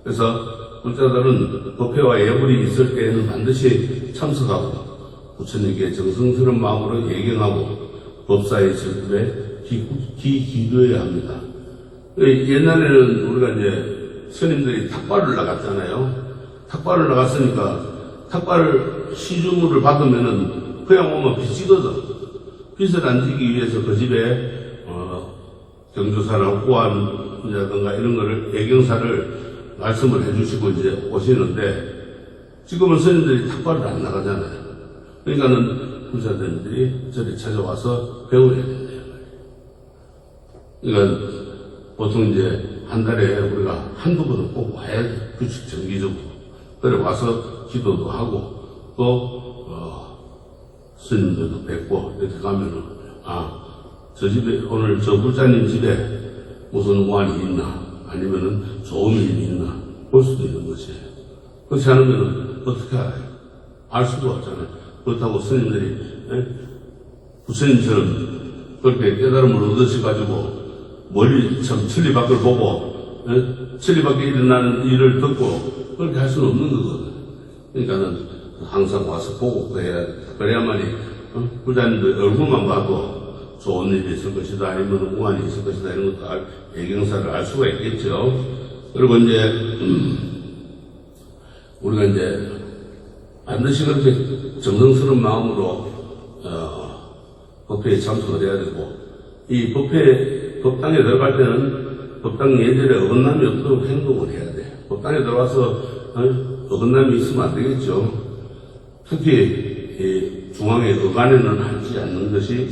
그래서 불자들은 법회와 예불이 있을 때에는 반드시 참석하고 부처님께 정성스러운 마음으로 예경하고 법사의 절급에 기도해야 합니다. 옛날에는 우리가 이제 스님들이 탁발을 나갔잖아요. 탁발을 나갔으니까 탁발 시주물을 받으면은 그냥 오면 빚지거든. 빚을 안 지기 위해서 그 집에 경조사나 호환이라든가 이런 거를 예경사를 말씀을 해주시고 이제 오시는데, 지금은 스님들이 탁발을 안 나가잖아요. 그러니까는 부자들이 저리 찾아와서 배워야 된대요. 그러니까 보통 이제 한 달에 우리가 한두 번은 꼭 와야 돼. 규칙 정기적으로. 그래 와서 기도도 하고 또 스님들도 뵙고 이렇게 가면은 저 집에 오늘 저 불자님 집에 무슨 우환이 있나 아니면은 좋은 일이 있나 볼 수도 있는 것이에요. 그렇지 않으면은 어떻게 알아요? 알 수가 없잖아요. 그렇다고 스님들이 부처님처럼 그렇게 깨달음을 얻으셔가지고 멀리 참 천리 밖을 보고 천리 밖에 일어나는 일을 듣고 그렇게 할 수는 없는 거거든. 그러니까는 항상 와서 보고 해야 돼. 그래야만이 부자님들 얼굴만 봐도 좋은 일이 있을 것이다, 아니면 우환이 있을 것이다, 이런 것도 배경사를 알 수가 있겠죠. 그리고 이제 우리가 이제 반드시 그렇게 정성스러운 마음으로 법회에 참석을 해야 되고, 이 법당에 들어갈 때는 법당 예절에 어긋남이 없도록 행동을 해야 돼. 법당에 들어가서 어긋남이 있으면 안 되겠죠. 특히 중앙의 어간에는 하지 않는 것이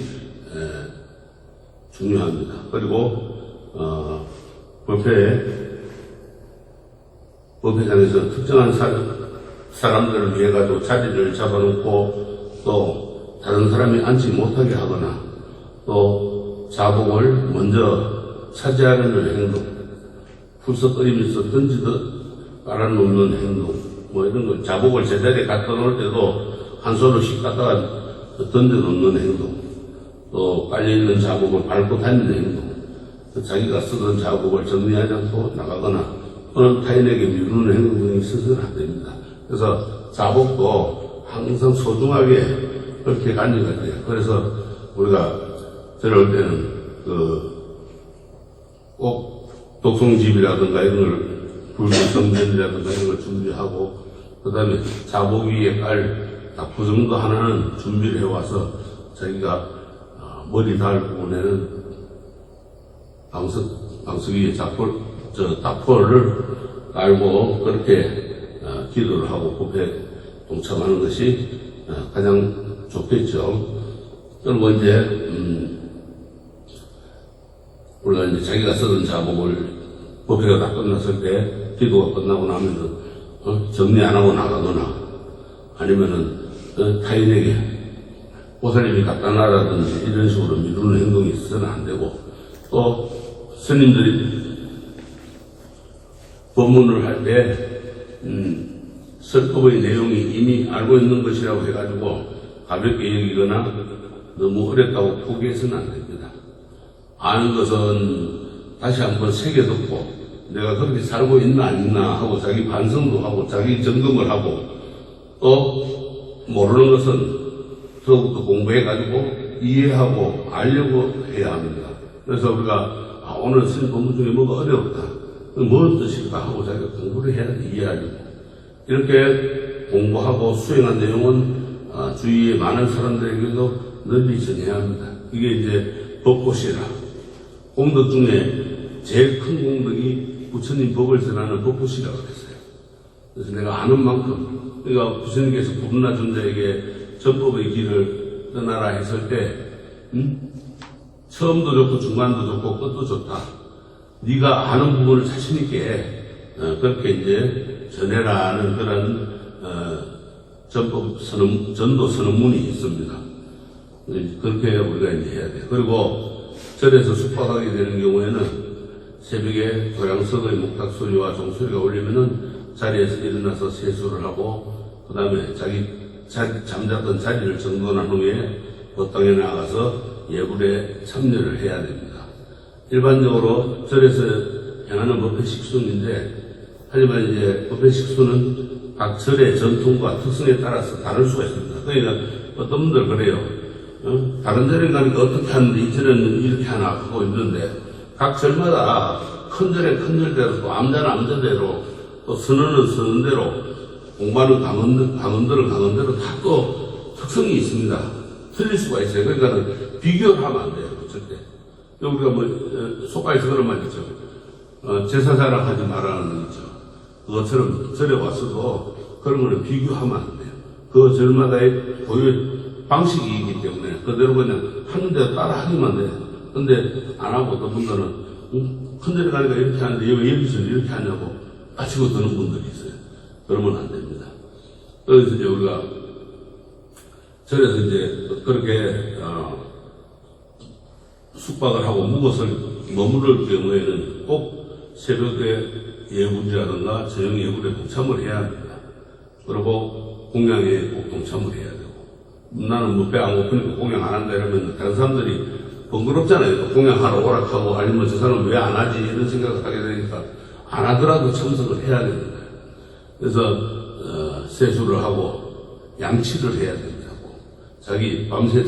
중요합니다. 그리고 법회장에서 특정한 사람들을 위해 가지고 자리를 잡아놓고 또 다른 사람이 앉지 못하게 하거나 또 자복을 먼저 차지하려는 행동, 풀썩거리면서 던지듯 깔아놓는 행동, 뭐 이런 거, 자복을 제자리에 갖다 놓을 때도 한 손으로씩 갖다가 던져놓는 행동, 또 깔려있는 자복을 밟고 다니는 행동, 자기가 쓰던 자복을 정리하지 않고 나가거나 또는 타인에게 미루는 행동 등이 있어서는 안 됩니다. 그래서 자복도 항상 소중하게 그렇게 간직해야 돼요. 그래서 우리가 저럴 때는 꼭 독송집이라든가 이런 걸, 불교성전이라든가 이런 걸 준비하고, 그 다음에 자복 위에 깔 닭포 정도 하나는 준비를 해와서 자기가 머리 닿을 부분에는 방석 위에 닭포를 깔고 그렇게 기도를 하고 법회에 동참하는 것이 가장 좋겠죠. 그리고 이제 우리가 이제 자기가 쓰던 자복을 법회가 다 끝났을 때 기도가 끝나고 나면은 정리 안 하고 나가거나 아니면은 타인에게 보살님이 갖다 놔라든지 이런 식으로 미루는 행동이 있어서는 안 되고, 또 스님들이 법문을 할 때 설법의 내용이 이미 알고 있는 것이라고 해가지고 가볍게 여기거나 너무 어렵다고 포기해서는 안 됩니다. 아는 것은 다시 한번 새겨듣고 내가 그렇게 살고 있나 안 있나 하고 자기 반성도 하고 자기 점검을 하고, 또 모르는 것은 더욱더 공부해가지고 이해하고 알려고 해야 합니다. 그래서 우리가 오늘 스님 법문 중에 뭐가 어렵다, 무슨 뜻일까 하고 자기가 공부를 해야 돼, 이해하려고. 이렇게 공부하고 수행한 내용은 주위에 많은 사람들에게도 널리 전해야 합니다. 이게 이제 법보시라. 공덕 중에 제일 큰 공덕이 부처님 법을 전하는 법보시라고 했어요. 그래서 내가 아는 만큼, 그러니까 부처님께서 부르나 존자에게 전법의 길을 떠나라 했을 때 처음도 좋고 중간도 좋고 끝도 좋다. 네가 아는 부분을 자신 있게 그렇게 이제 전해라는 그런 전법 선언, 전도 선언문이 있습니다. 그렇게 우리가 이제 해야 돼. 그리고 절에서 숙박하게 되는 경우에는 새벽에 고향석의 목탁 소리와 종소리가 울리면은 자리에서 일어나서 세수를 하고, 그 다음에 자기 잠잤던 자리를 정돈한 후에 법당에 나가서 예불에 참여를 해야 됩니다. 일반적으로 절에서 행하는 법회 식수인데, 하지만 이제 법회 식수는 각 절의 전통과 특성에 따라서 다를 수가 있습니다. 그러니까 어떤 분들 그래요. 다른 절에 가니까 어떻게 하는데 이 절에는 이렇게 하나 하고 있는데, 각 절마다 큰 절에 큰 절대로, 또 암자는 암자대로, 또 선언은 선언대로, 공부하는 강원들은 강원대로 다 또 특성이 있습니다. 틀릴 수가 있어요. 그러니까 비교를 하면 안 돼요. 절대. 우리가 뭐 속가에서 그런 말 있죠. 제사 자랑하지 말라는 거 있죠. 그것처럼 절에 와서도 그런 거는 비교하면 안 돼요. 그 절마다의 고유 방식이 있기 때문에 그대로 그냥 하는 대로 따라 하기만 돼요. 근데 안 하고 어떤 분들은 큰 절에 가니까 이렇게 하는데 왜 여기서는 이렇게 하냐고 빠치고 드는 분들이 있어요. 그러면 안 됩니다. 그래서 이제 우리가 절에서 이제 그렇게 숙박을 하고 묵어서 머무를 경우에는 꼭 새벽에 예불이라든가 저녁 예불에 동참을 해야 합니다. 그리고 공양에 꼭 동참을 해야 되고, 나는 뭐 배 안 고프니까 공양 안 한다 이러면 다른 사람들이 번거롭잖아요. 공양하러 오락하고, 아니면 저 사람 왜 안 하지? 이런 생각을 하게 되니까, 안 하더라도 참석을 해야 됩니다. 그래서, 세수를 하고, 양치를 해야 된다고. 자기 밤새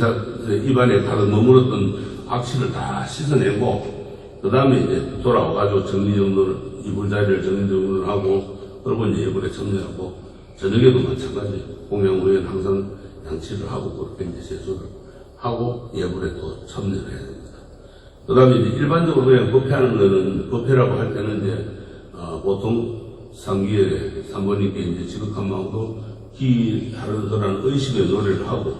입안에 가득 머물렀던 악취를 다 씻어내고, 그 다음에 이제 돌아와가지고 정리정돈을, 이불 자리를 정리정돈을 하고, 그리고 이제 예불에 참여하고, 저녁에도 마찬가지. 공양 후에는 항상 양치를 하고, 그렇게 이제 세수를 하고, 예불에 또 참여를 해야 됩니다. 그 다음에 이제 일반적으로 그냥 법회하는 거는, 법회라고 할 때는 이제, 보통 상기에 사모님께 이제 지극한 마음으로 기하는 의식의 노래를 하고,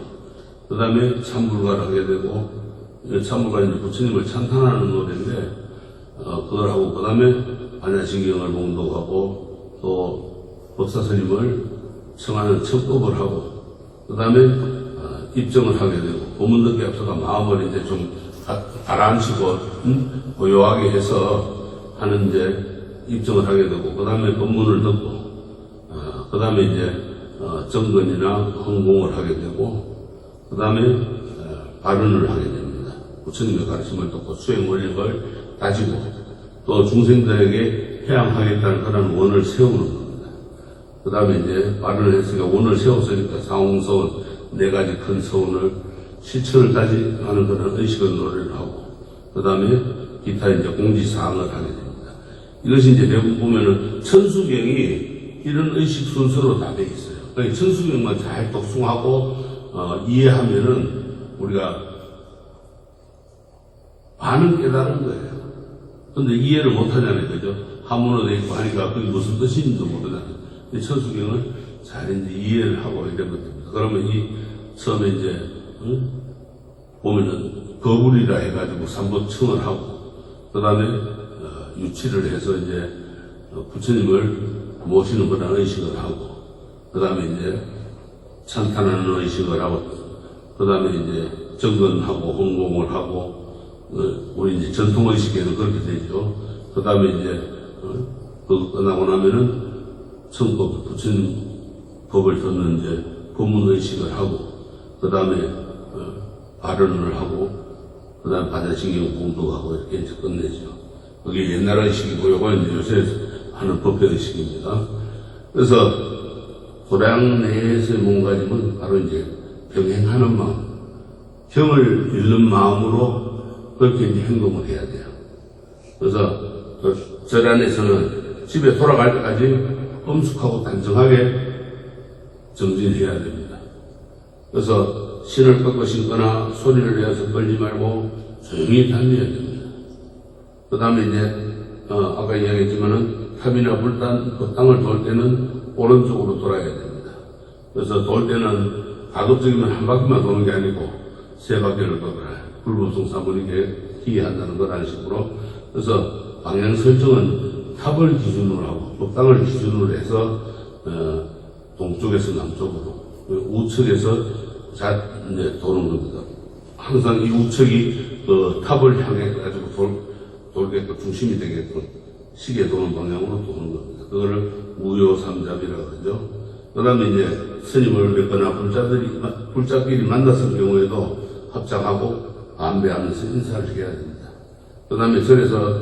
그 다음에 참불가를 하게 되고, 참불가 이제 부처님을 찬탄하는 노래인데, 그걸 하고, 그 다음에 반야신경을 봉독하고, 또 법사스님을 청하는 첩법을 하고, 그 다음에 입정을 하게 되고, 법문 듣기 앞서가 마음을 이제 좀 가라앉히고, 고요하게 해서 하는 이제 입정을 하게 되고, 그 다음에 법문을 듣고, 그 다음에 이제 정근이나 헌공을 하게 되고, 그 다음에 발언을 하게 됩니다. 부처님의 가르침을 듣고 수행 원력을 다지고, 또 중생들에게 해양하겠다는 그런 원을 세우는 겁니다. 그 다음에 이제 발언을 했으니까 원을 세웠으니까 상홍서원, 네 가지 큰 서원을 실천을 다지하는 그런 의식의 노래를 하고, 그 다음에 기타 이제 공지사항을 하게 됩니다. 이것이 이제 대부분 보면은 천수경이 이런 의식 순서로 다 되어 있어요. 그러니까 천수경만 잘 독송하고 이해하면은 우리가 반은 깨달은 거예요. 근데 이해를 못 하잖아요. 그죠? 한문으로 되어 있고 하니까 그게 무슨 뜻인지도 모르잖아요. 천수경을 잘 이제 이해를 하고 이런 것입니다. 그러면 처음에 이제, 보면은 거불이라 해가지고 삼보청을 하고, 그 다음에 유치를 해서 이제 부처님을 모시는 그런 의식을 하고, 그 다음에 이제 찬탄하는 의식을 하고, 그 다음에 이제 정근하고 헌공을 하고, 우리 이제 전통의식에는 그렇게 되죠. 그 다음에 이제 그거 끝나고 나면은 청법, 부처님 법을 듣는 이제 법문의식을 하고, 그 다음에 발언을 하고, 그 다음에 반야신경 공독하고 이렇게 이제 끝내죠. 그게 옛날 의식이고, 이건 이제 요새 하는 법회 의식입니다. 그래서, 고량 내에서의 몸가짐은 바로 이제 병행하는 마음, 병을 잃는 마음으로 그렇게 이제 행동을 해야 돼요. 그래서, 절 안에서는 집에 돌아갈 때까지 엄숙하고 단정하게 정진해야 됩니다. 그래서, 신을 꺾고 신거나 소리를 내어서 끌지 말고 조용히 달려야 됩니다. 그 다음에 이제, 아까 이야기했지만은, 탑이나 불단, 그 땅을 돌 때는 오른쪽으로 돌아야 됩니다. 그래서 돌 때는 가급적이면 한 바퀴만 도는 게 아니고, 세 바퀴를 돌아요. 불법성 사모님께 기이한다는 거라는 식으로. 그래서 방향 설정은 탑을 기준으로 하고, 법당을 기준으로 해서, 동쪽에서 남쪽으로, 우측에서 이제 도는 겁니다. 항상 이 우측이 그 탑을 향해 가지고 돌게끔 중심이 되게끔 시계 도는 방향으로 도는 겁니다. 그거를 우요삼잡이라고 그러죠. 그 다음에 이제 스님을 뵙거나 불자끼리 만났을 경우에도 합장하고 안배하면서 인사를 해야 됩니다. 그 다음에 절에서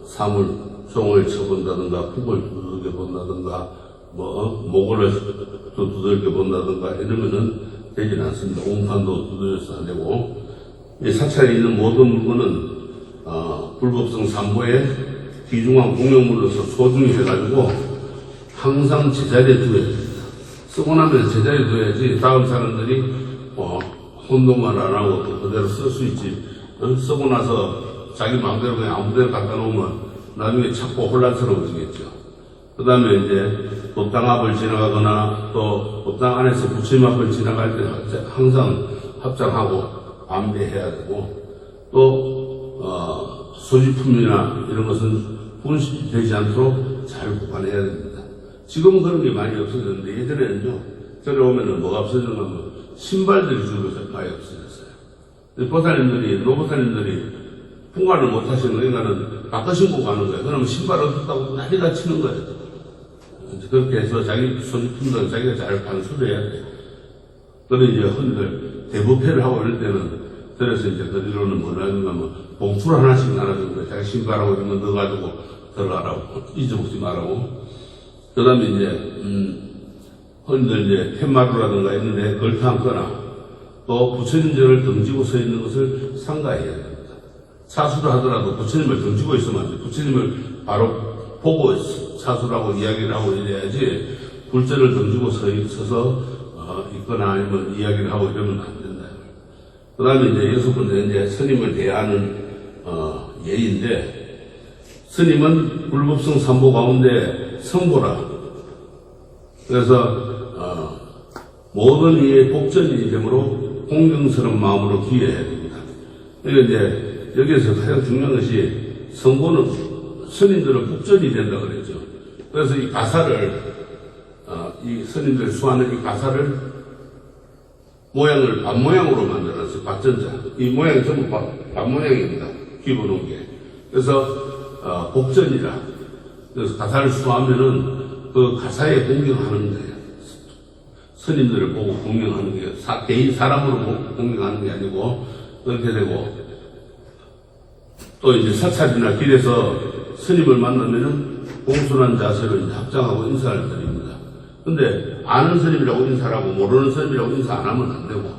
사물, 종을 쳐본다든가, 푹을 두들겨 본다든가, 목을 또 두들겨 본다든가 이러면은 되진 않습니다. 옹판도 두들겨서 안 되고, 이 사찰에 있는 모든 물건은 불법성 삼보에 귀중한 공용물로서 소중히 해가지고 항상 제자리에 두어야 됩니다. 쓰고 나면 제자리에 둬야지 다음 사람들이 혼동만 안 하고 또 그대로 쓸 수 있지. 쓰고 나서 자기 마음대로 그냥 아무데나 갖다 놓으면 나중에 찾고 혼란스러워지겠죠. 그 다음에 이제 법당 앞을 지나가거나 또 법당 안에서 부처님 앞을 지나갈 때 항상 합장하고 안배해야 되고, 또 소지품이나 이런 것은 분실되지 않도록 잘 보관해야 됩니다. 지금은 그런 게 많이 없어졌는데, 예전에는요, 저기 오면은 뭐가 없어졌나 하면 신발들이 주로 많이 없어졌어요. 보살님들이, 노보살님들이 풍과를 못 하시는 거니까는 바꿔 신고 가는 거예요. 그러면 신발 없었다고 난리가 치는 거예요. 그렇게 해서 자기 소지품들은 자기가 잘 반수를 해야 돼요. 그런 이제 흔히들 대법회를 하고 이럴 때는 그래서 이제 그 뒤로는 뭐냐면 뭐 봉투를 하나씩 나눠주는 거예요. 자기 신발하고 이런 거 넣어가지고 들어가라고, 잊어먹지 말라고. 그 다음에 이제, 흔히들 이제 팻마루라든가 있는데 걸터앉거나 또 부처님전을 등지고 서 있는 것을 삼가해야 됩니다. 사수를 하더라도 부처님을 등지고 있으면 안 돼. 부처님을 바로 보고 사수라고 이야기를 하고 이래야지 불전을 등지고 서서 있거나 아니면 이야기를 하고 이러면 안 된다. 그 다음에 이제 여섯 번째 이제 스님을 대하는 예인데, 스님은 불법성 삼보 가운데 성보라. 그래서 모든 이의 복전이 되므로 공경스러운 마음으로 기여해야 됩니다. 그러니까 이제 여기에서 가장 중요한 것이 성보는 스님들은 복전이 된다 그랬죠. 그래서 이 가사를 이 스님들 수하는 이 가사를 모양을 밥 모양으로 만들었어요. 밭전자. 이 모양이 전부 밥 모양입니다. 기본은 게. 그래서 복전이라. 그래서 가사를 수하면은 그 가사에 공경하는 거예요. 스님들을 보고 공경하는 게 개인 사람으로 공경하는 게 아니고 그렇게 되고, 또 이제 사찰이나 길에서 스님을 만나면은 공손한 자세로 이제 합장하고 인사를 드립니다. 근데 아는 스님이라고 인사를 하고 모르는 스님이라고 인사 안 하면 안 되고,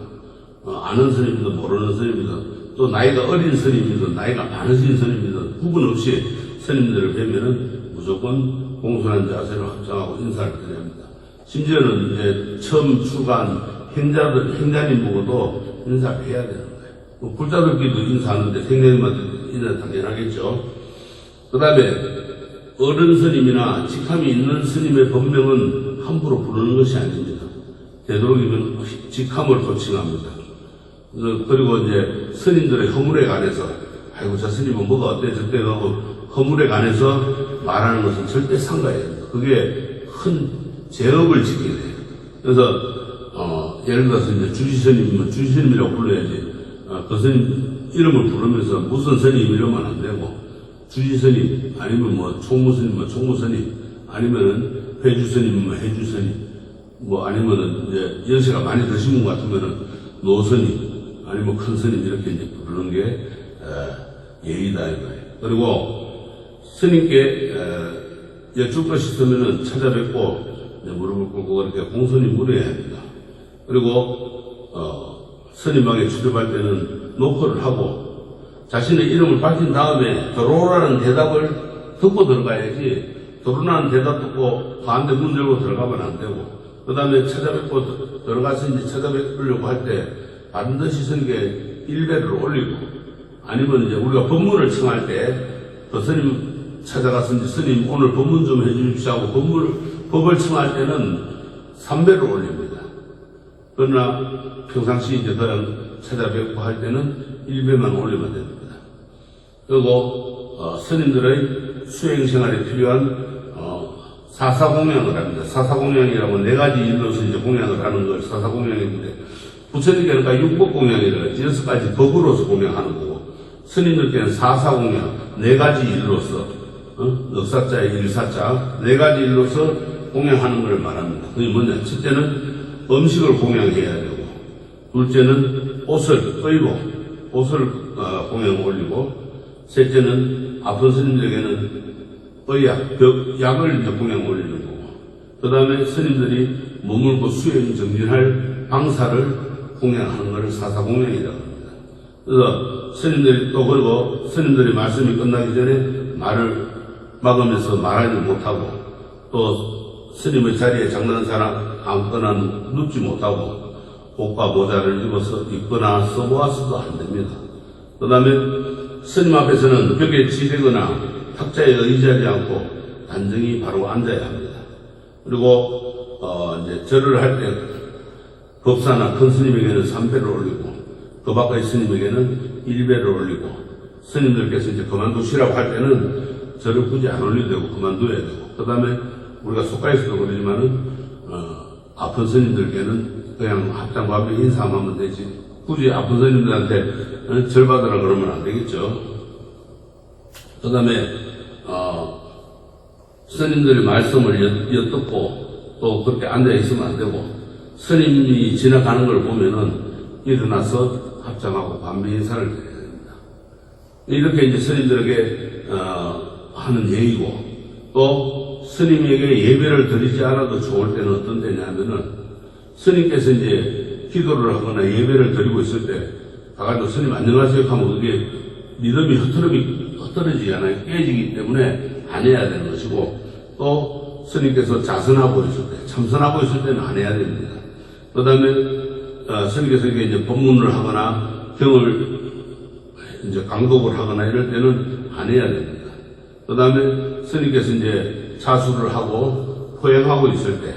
아는 스님이든 모르는 스님이든 또 나이가 어린 스님이든 나이가 많으신 스님이든 구분 없이 스님들을 뵈면은 무조건 공손한 자세로 합장하고 인사를 드려야 합니다. 심지어는 이제 처음 출가한 행자님 보고도 인사를 해야 되는 거예요. 뭐 불자들끼리도 인사하는데 생명님한테 인사 당연하겠죠. 그 다음에 어른 스님이나 직함이 있는 스님의 법명은 함부로 부르는 것이 아닙니다. 되도록이면 직함을 호칭합니다. 그리고 이제 스님들의 허물에 관해서 아이고 저 스님은 뭐가 어때 저때 하고 허물에 관해서 말하는 것은 절대 삼가해야 됩니다. 그게 큰 제업을 지켜야 돼요. 그래서 예를 들어서 이제 주지스님이면 주지스님이라고 불러야지, 그 스님 이름을 부르면서 무슨 스님 이러면 안 되고, 주지스님 아니면 뭐 총무스님, 총무스님 아니면은 회주스님, 회주스님 아니면은 이제 연세가 많이 드신 분 같으면은 노스님 아니면 큰 스님 이렇게 이제 부르는 게 예의다 이거예요. 그리고 스님께 여쭐 것이 있으면은 찾아뵙고 무릎을 꿇고 그렇게 공손히 물어야 합니다. 그리고 스님에게 출입할 때는 노크를 하고 자신의 이름을 밝힌 다음에 들어오라는 대답을 듣고 들어가야지, 들어오라는 대답 듣고 가운데 문 열고 들어가면 안 되고, 그 다음에 찾아뵙고 들어가서 이제 찾아뵙으려고 할 때 반드시 스님께 일배를 올리고, 아니면 이제 우리가 법문을 청할 때 그 스님 찾아가서 이제 스님 오늘 법문 좀 해주십시오 하고 법을 청할 때는 3배를 올립니다. 그러나 평상시 이제 그냥 찾아뵙고 할 때는 1배만 올리면 됩니다. 그리고 스님들의 수행생활에 필요한 사사공양을 합니다. 사사공양이라고 4가지 일로서 이제 공양을 하는 걸 사사공양인데, 부처님께는 6법공양이라 6가지 법으로서 공양하는 거고, 스님들께는 사사공양 4가지 일로서 넉사자의 일사자 4가지 일로서 공양하는 걸 말합니다. 그게 뭐냐? 첫째는 음식을 공양해야 되고, 둘째는 옷을 공양 올리고, 셋째는 아픈 스님들에게는 약을 이제 공양 올리는 거고, 그 다음에 스님들이 머물고 수행 정진할 방사를 공양하는 것을 사사공양이라고 합니다. 그래서 스님들이 또 그리고 스님들이 말씀이 끝나기 전에 말을 막으면서 말하지 못하고, 또 스님의 자리에 장난 사람 아무거나 눕지 못하고 옷과 모자를 입거나 써보아서도 안 됩니다. 그 다음에 스님 앞에서는 벽에 지대거나 탁자에 의지하지 않고 단정히 바로 앉아야 합니다. 그리고 이제 절을 할 때 법사나 큰 스님에게는 3배를 올리고 그 밖의 스님에게는 1배를 올리고, 스님들께서 이제 그만두시라고 할 때는 절을 굳이 안 올려도 되고 그만둬야 되고, 그 다음에 우리가 속가에서도 그러지만은 아픈 스님들께는 그냥 합장과 함께 인사하면 되지, 굳이 아픈 스님들한테 절 받으라 그러면 안 되겠죠. 그 다음에 스님들의 말씀을 엿듣고 또 그렇게 앉아 있으면 안 되고, 스님이 지나가는 걸 보면은 일어나서 합장하고 반배 인사를 드려야 됩니다. 이렇게 이제 스님들에게 하는 예의고, 또 스님에게 예배를 드리지 않아도 좋을 때는 어떤 때냐면은 스님께서 이제 기도를 하거나 예배를 드리고 있을 때 가가지고 스님 안녕하세요 하면 그게 믿음이 흐트러지잖아요. 깨지기 때문에 안 해야 되는 것이고, 또 스님께서 자선하고 있을 때, 참선하고 있을 때는 안 해야 됩니다. 그 다음에 스님께서 이제 법문을 하거나 경을 이제 강독을 하거나 이럴 때는 안 해야 됩니다. 그 다음에 스님께서 이제 자수를 하고 포행하고 있을 때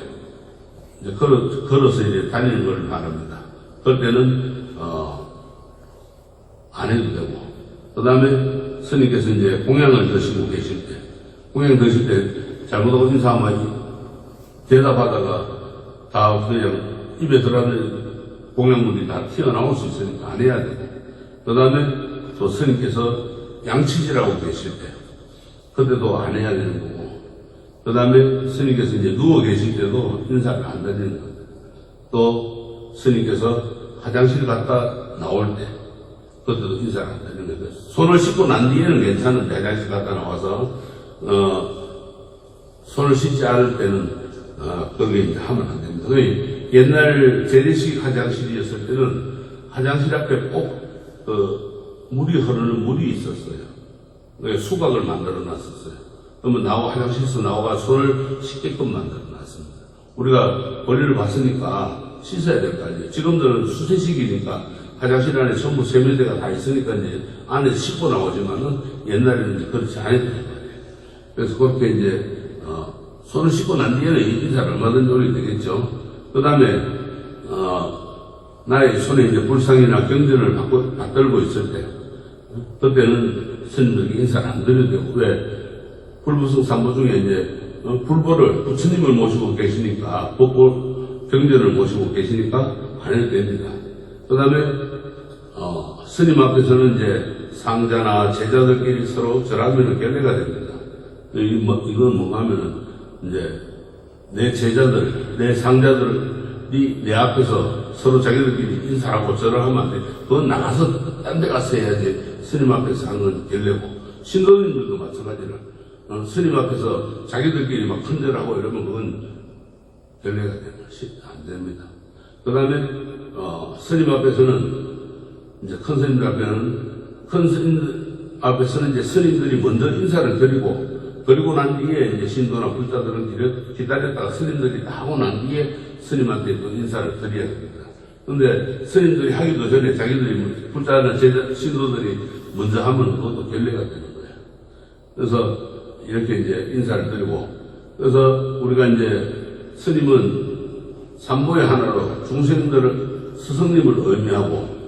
이제 걸어서 이제 다니는 걸 말합니다. 그럴 때는 안 해도 되고, 그 다음에 스님께서 이제 공양을 드시고 계실 때, 공양 드실 때 잘못하고 인사하면 대답하다가 다 그냥 입에 들어가는 공양물이 다 튀어나올 수 있으니까 안 해야 되고, 그 다음에 또 스님께서 양치질하고 계실 때 그때도 안 해야 되는 거고, 그 다음에 스님께서 이제 누워 계실 때도 인사를 안 드리는 겁니다. 또 스님께서 화장실 갔다 나올 때 그때도 인사를 안 드리는 거예요. 손을 씻고 난 뒤에는 괜찮은데 화장실 갔다 나와서 손을 씻지 않을 때는 그게 이제 하면 안 됩니다. 옛날 재래식 화장실이었을 때는 화장실 앞에 꼭 물이 흐르는 물이 있었어요. 수각을 만들어 놨었어요. 그러면 화장실에서 나와가 손을 씻게끔 만들어 놨습니다. 우리가 볼일을 봤으니까 씻어야 될 거 아니에요. 지금들은 수세식이니까 화장실 안에 전부 세면대가 다 있으니까 이제 안에서 씻고 나오지만은 옛날에는 이제 그렇지 않았단 말이에요. 그래서 그렇게 이제 손을 씻고 난 뒤에는 인사를 얼마든지 올리게 되겠죠. 그 다음에 나의 손에 이제 불상이나 경전을 받들고 있을 때 그때는 스님들에게 인사를 안 드려도 되고, 왜? 불부승 삼보 중에 이제 불보를 부처님을 모시고 계시니까 법보 경전을 모시고 계시니까 안 해도 됩니다. 그 다음에 스님 앞에서는 이제 상자나 제자들끼리 서로 절하면 결례가 됩니다. 이건 뭔가 하면은 이제 내 제자들, 내 상자들이 내 앞에서 서로 자기들끼리 인사하고 절을 하면 안 돼. 그건 나가서 딴 데 가서 해야지. 스님 앞에서 하는 건 결례고, 신도님들도 마찬가지라. 스님 앞에서 자기들끼리 막 큰절하고 이러면 그건 결례가 안 됩니다. 그 다음에 스님 앞에서는 이제 큰 스님들 앞에서는 이제 스님들이 먼저 인사를 드리고, 그리고 난 뒤에 이제 신도나 불자들은 기다렸다가 스님들이 다 하고 난 뒤에 스님한테 또 인사를 드려야 됩니다. 근데 스님들이 하기도 전에 자기들이 불자나 제자, 신도들이 먼저 하면 그것도 결례가 되는 거예요. 그래서 이렇게 이제 인사를 드리고, 그래서 우리가 이제 스님은 삼보의 하나로 중생들을, 스승님을 의미하고,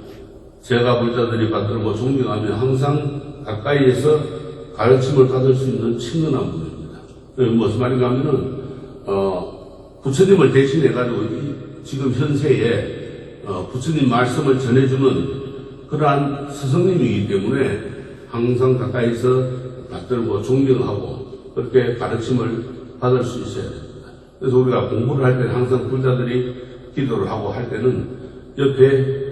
제가 불자들이 받들고 존경하며 항상 가까이에서 가르침을 받을 수 있는 친근한 분입니다. 무슨 말인가 하면은, 부처님을 대신해가지고 지금 현세에 부처님 말씀을 전해주는 그러한 스승님이기 때문에 항상 가까이서 받들고 존경하고 그렇게 가르침을 받을 수 있어야 됩니다. 그래서 우리가 공부를 할 때는 항상 불자들이 기도를 하고 할 때는 옆에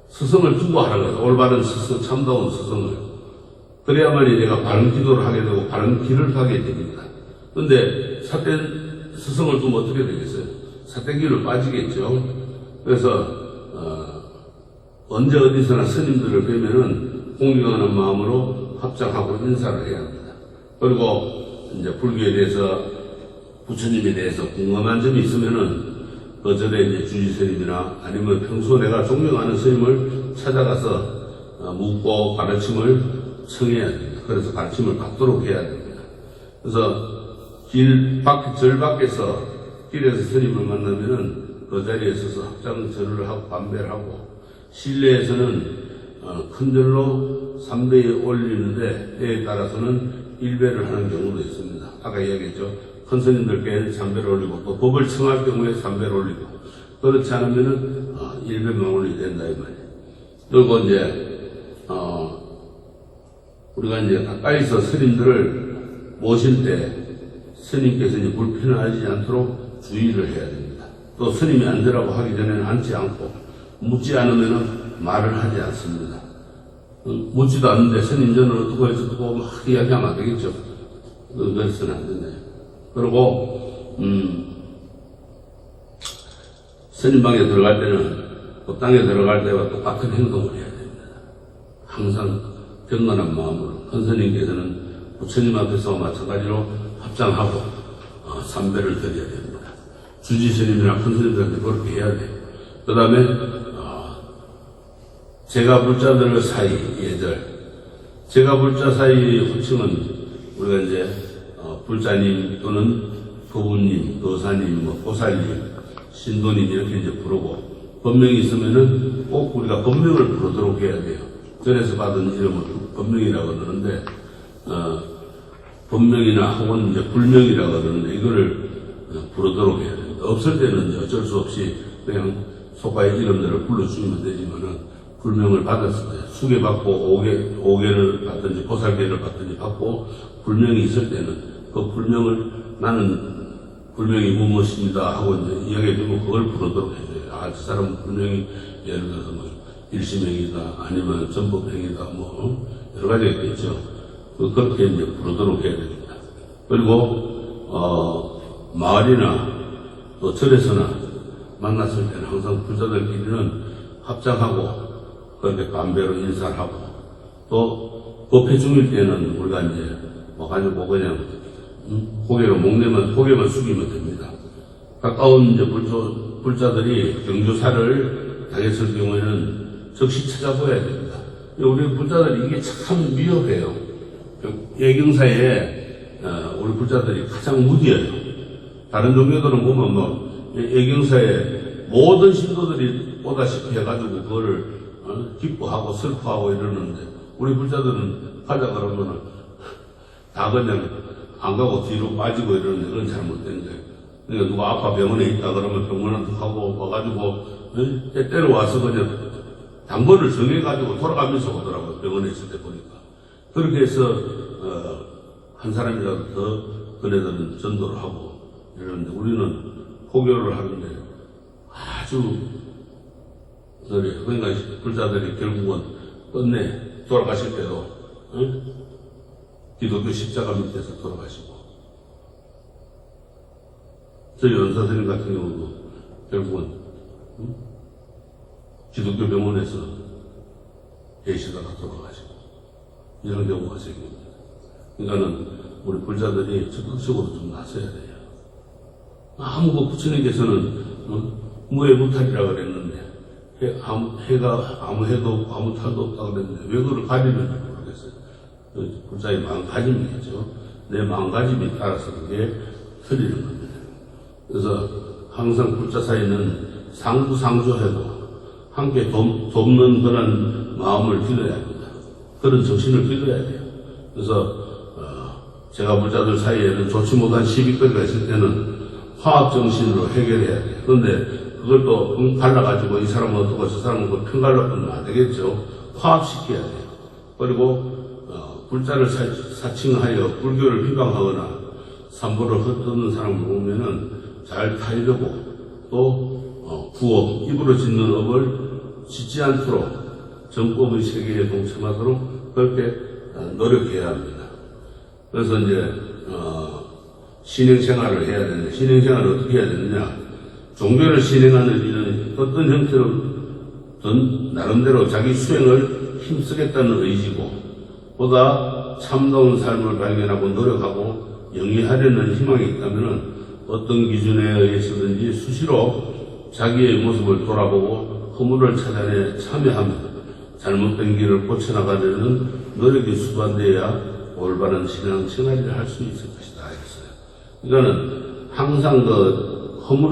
스승을 두고 하는 거예요. 올바른 스승, 참다운 스승을. 그래야만이 내가 바른 기도를 하게 되고 바른 길을 가게 됩니다. 그런데 삿된 스승을 두면 어떻게 되겠어요? 삿된 길을 빠지겠죠. 그래서 언제 어디서나 스님들을 뵈면은 공경하는 마음으로 합장하고 인사를 해야 합니다. 그리고 이제 불교에 대해서, 부처님에 대해서 궁금한 점이 있으면은 그 절에 이제 주지스님이나 아니면 평소 내가 존경하는 스님을 찾아가서 묻고 가르침을 청해야 됩니다. 그래서 가르침을 받도록 해야 됩니다. 그래서 절 밖에서 길에서 스님을 만나면은 그 자리에 서서 합장절을 하고 반배를 하고, 실내에서는 큰 절로 3배에 올리는데 때에 따라서는 1배를 하는 경우도 있습니다. 아까 이야기했죠. 큰 스님들께는 3배를 올리고 또 법을 청할 경우에 3배를 올리고, 그렇지 않으면은 1배만 올리게 된다 이 말이에요. 그리고 이제 우리가 이제 가까이서 스님들을 모실 때 스님께서 이제 불편하지 않도록 주의를 해야 됩니다. 또 스님이 앉으라고 하기 전에는 앉지 않고, 묻지 않으면은 말을 하지 않습니다. 묻지도 않는데 스님 저는 어떻고 해서고 막 이야기하면 안 되겠죠. 그래서는 안 된다. 그리고 스님 방에 들어갈 때는 그 땅에 들어갈 때와 똑같은 행동을 해야 됩니다. 항상 경건한 마음으로 큰 스님께서는 부처님 앞에서 마찬가지로 합장하고 삼배를 드려야 됩니다. 주지 스님이나 큰 스님들한테 그렇게 해야 돼요. 그 다음에 제가 불자들 사이 예절, 제가 불자 사이의 호칭은 우리가 이제 불자님 또는 도부님, 도사님, 보살님, 신도님 이렇게 이제 부르고 법명이 있으면은 꼭 우리가 법명을 부르도록 해야 돼요. 절에서 받은 이름을 법명이라고 그러는데 법명이나 혹은 이제 불명이라고 그러는데 이거를 부르도록 해야 됩니다. 없을 때는 이제 어쩔 수 없이 그냥 소가의 이름들을 불러주면 되지만은 불명을 받았을 때 수계받고 오계를 받든지 보살계를 받든지 받고 불명이 있을 때는 그 불명을 나는 불명이 무엇입니다 하고 이제 이야기해주고 그걸 부르도록 해줘요. 저 사람은 불명이 예를 들어서 뭐 일시명이다 아니면 전법행이다 뭐 여러 가지가 있겠죠. 그렇게 이제 부르도록 해야 됩니다. 그리고 마을이나 또 절에서나 만났을 때는 항상 불자들끼리는 합장하고 그렇게 반배로 인사를 하고 또 법회 중일 때는 우리가 이제 가지고 그냥 고개로 고개만 숙이면 됩니다. 가까운 이제 불자들이 경조사를 당했을 경우에는 즉시 찾아보아야 됩니다. 우리 불자들이 이게 참 위협해요. 예경사에 우리 불자들이 가장 무디해요. 다른 종교들은 보면 뭐 예경사에 모든 신도들이 오다시피 해가지고 그거를 기뻐하고 슬퍼하고 이러는데 우리 불자들은 가자 그러면은 다 그냥 안 가고 뒤로 빠지고 이러는데 그건 잘못된 거예요. 그러니까 누가 아파 병원에 있다 그러면 병원한테 가고 와가지고 때때로 와서 그냥 당번을 정해가지고 돌아가면서 오더라고요. 병원에 있을 때 보니까. 그렇게 해서 한 사람이라도 더 그네들은 전도를 하고 이러는데 우리는 포교를 하는데 아주 그러니까 불자들이 결국은 끝내 돌아가실 때도 기독교 십자가 밑에서 돌아가시고 저희 연사선생님 같은 경우도 결국은 기독교 병원에서 계시다가 돌아가시고 이런 경우가 생깁니다. 그러니까는 우리 불자들이 적극적으로 좀 나서야 돼요. 부처님께서는 무해무탈이라고 그랬는데 해가 아무 해도 없고 아무 탈도 없다고 그랬는데 왜 그걸 가리는지 모르겠어요. 불자의 마음가짐이겠죠. 내 마음가짐에 따라서 그게 틀리는 겁니다. 그래서 항상 불자 사이는 상부상조해도 함께 돕는 그런 마음을 기도해야 합니다. 그런 정신을 기도해야 돼요. 그래서 제가 불자들 사이에는 좋지 못한 시비거리가 있을 때는 화합정신으로 해결해야 돼요. 그런데 그걸 또 갈라가지고 이 사람은 어떻고 저 사람은 어떻고 편갈라보면 안 되겠죠. 화합시켜야 돼요. 그리고 불자를 사칭하여 불교를 비방하거나 삼보를 헛듣는 사람을 보면은 잘 타이려고 또 구업, 입으로 짓는 업을 짓지 않도록 정법의 세계에 동참하도록 그렇게 노력해야 합니다. 그래서 이제 신행생활을 해야 되는데 신행생활을 어떻게 해야 되느냐. 종교를 신행하는 이는 어떤 형태로든 나름대로 자기 수행을 힘쓰겠다는 의지고 보다 참다운 삶을 발견하고 노력하고 영위하려는 희망이 있다면 어떤 기준에 의해서든지 수시로 자기의 모습을 돌아보고 허물을 찾아내 참여하며 잘못된 길을 고쳐나가려는 노력이 수반되어야 올바른 신앙생활을 할 수 있을 것이다 했어요. 이거는 항상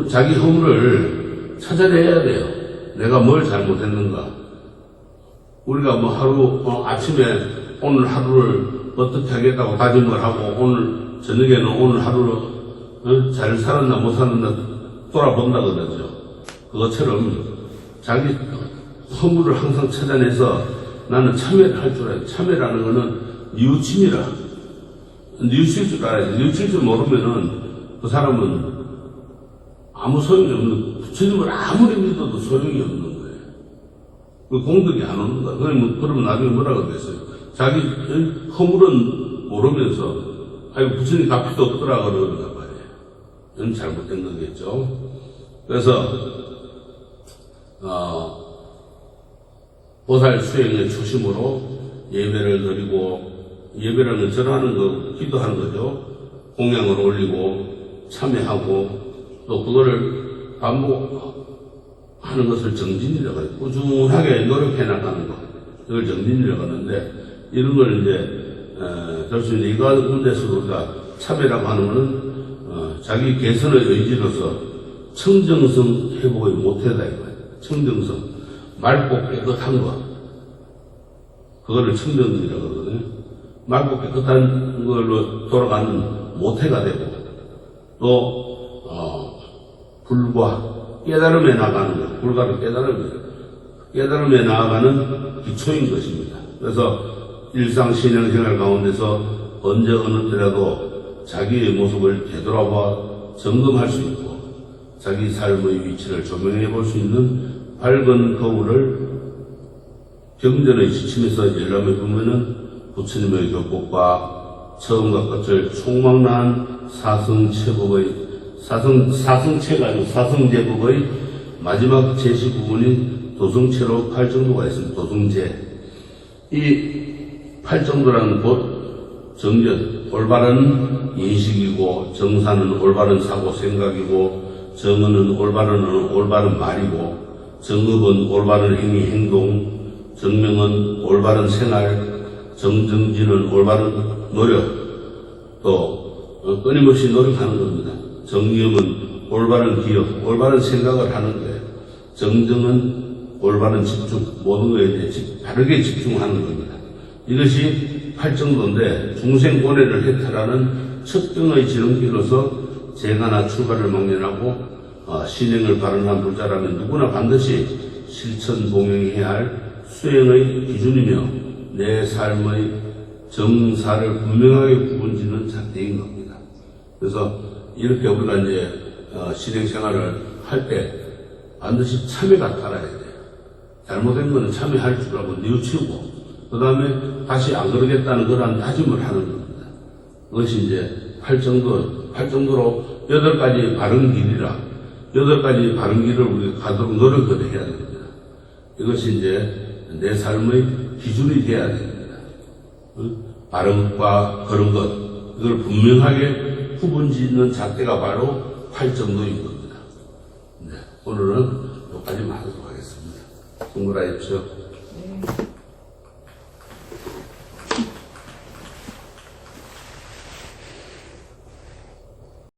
자기 허물을 찾아내야 돼요. 내가 뭘 잘못했는가. 우리가 아침에 오늘 하루를 어떻게 하겠다고 다짐을 하고 오늘 저녁에는 오늘 하루를 잘 살았나 못 살았나 돌아본다 그러죠. 그것처럼 자기 허물을 항상 찾아내서 나는 참회를 할 줄 알아요. 참회라는 거는 뉘우침이라. 뉘우칠 줄 알아야지. 뉘우칠 줄 모르면은 그 사람은 아무 소용이 없는, 부처님을 아무리 믿어도 소용이 없는 거예요. 그 공덕이 안 오는 거야. 그러면 나중에 뭐라 그러겠어요? 자기 허물은 모르면서, 아이고, 부처님 갚기도 없더라 그러는가 봐요. 이건 잘못된 거겠죠. 그래서, 보살 수행의 초심으로 예배를 드리고, 예배라는 건 절하는 거, 기도하는 거죠. 공양을 올리고, 참여하고, 또 그거를 반복하는 것을 정진이라고 해요. 꾸준하게 노력해 나가는 것. 이걸 정진이라고 하는데, 이런 걸 이제, 결국은 이 가운데서도 우리가 참여라고 하는 거는, 자기 개선의 의지로서 청정성 회복을 못하다 이거예요. 청정성. 맑고 깨끗한 거. 그거를 청정이라고 하거든요. 맑고 깨끗한 걸로 돌아가는 모태가 되고, 또, 불과 깨달음에 나가는 것, 불과를 깨달음에 나아가는 기초인 것입니다. 그래서 일상 신앙생활 가운데서 언제 어느 때라도 자기의 모습을 되돌아봐 점검할 수 있고, 자기 삶의 위치를 조명해 볼 수 있는 밝은 거울을 경전의 지침에서 열람해 보면은 부처님의 교법과 처음과 끝을 총망라한 사성체가 아니고 사성제법의 마지막 제시 부분인 도성체로 8정도가 있습니다. 도성제. 이 8정도라는 곧 정전, 올바른 인식이고, 정사는 올바른 사고 생각이고, 정언은 올바른 말이고, 정업은 올바른 행위 행동, 정명은 올바른 생활, 정정진은 올바른 노력, 또 끊임없이 노력하는 겁니다. 정념은 올바른 기억, 올바른 생각을 하는 거예요. 정정은 올바른 집중, 모든 거에 바르게 집중하는 겁니다. 이것이 8정도인데 중생고뇌를 해탈하는 첫 병의 지름길로서 재가나 출가를 망연하고 신행을 발언한 불자라면 누구나 반드시 실천 봉행해야 할 수행의 기준이며 내 삶의 정사를 분명하게 구분짓는 잣대인 겁니다. 그래서 이렇게 우리가 이제 신행생활을 할 때 반드시 참여가 따라야 돼요. 잘못된 거는 참여할 줄 알고 뉘우치고, 그 다음에 다시 안 그러겠다는 그런 다짐을 하는 겁니다. 그것이 이제 8정도로 8가지 바른 길이라, 8가지 바른 길을 우리가 가도록 노력을 해야 됩니다. 이것이 이제 내 삶의 기준이 돼야 됩니다. 바른 것과 그런 것, 이걸 분명하게 구분짓는 잣대가 바로 8정도인 겁니다. 네, 오늘은 여기까지만 하도록 하겠습니다. 공부하십시오.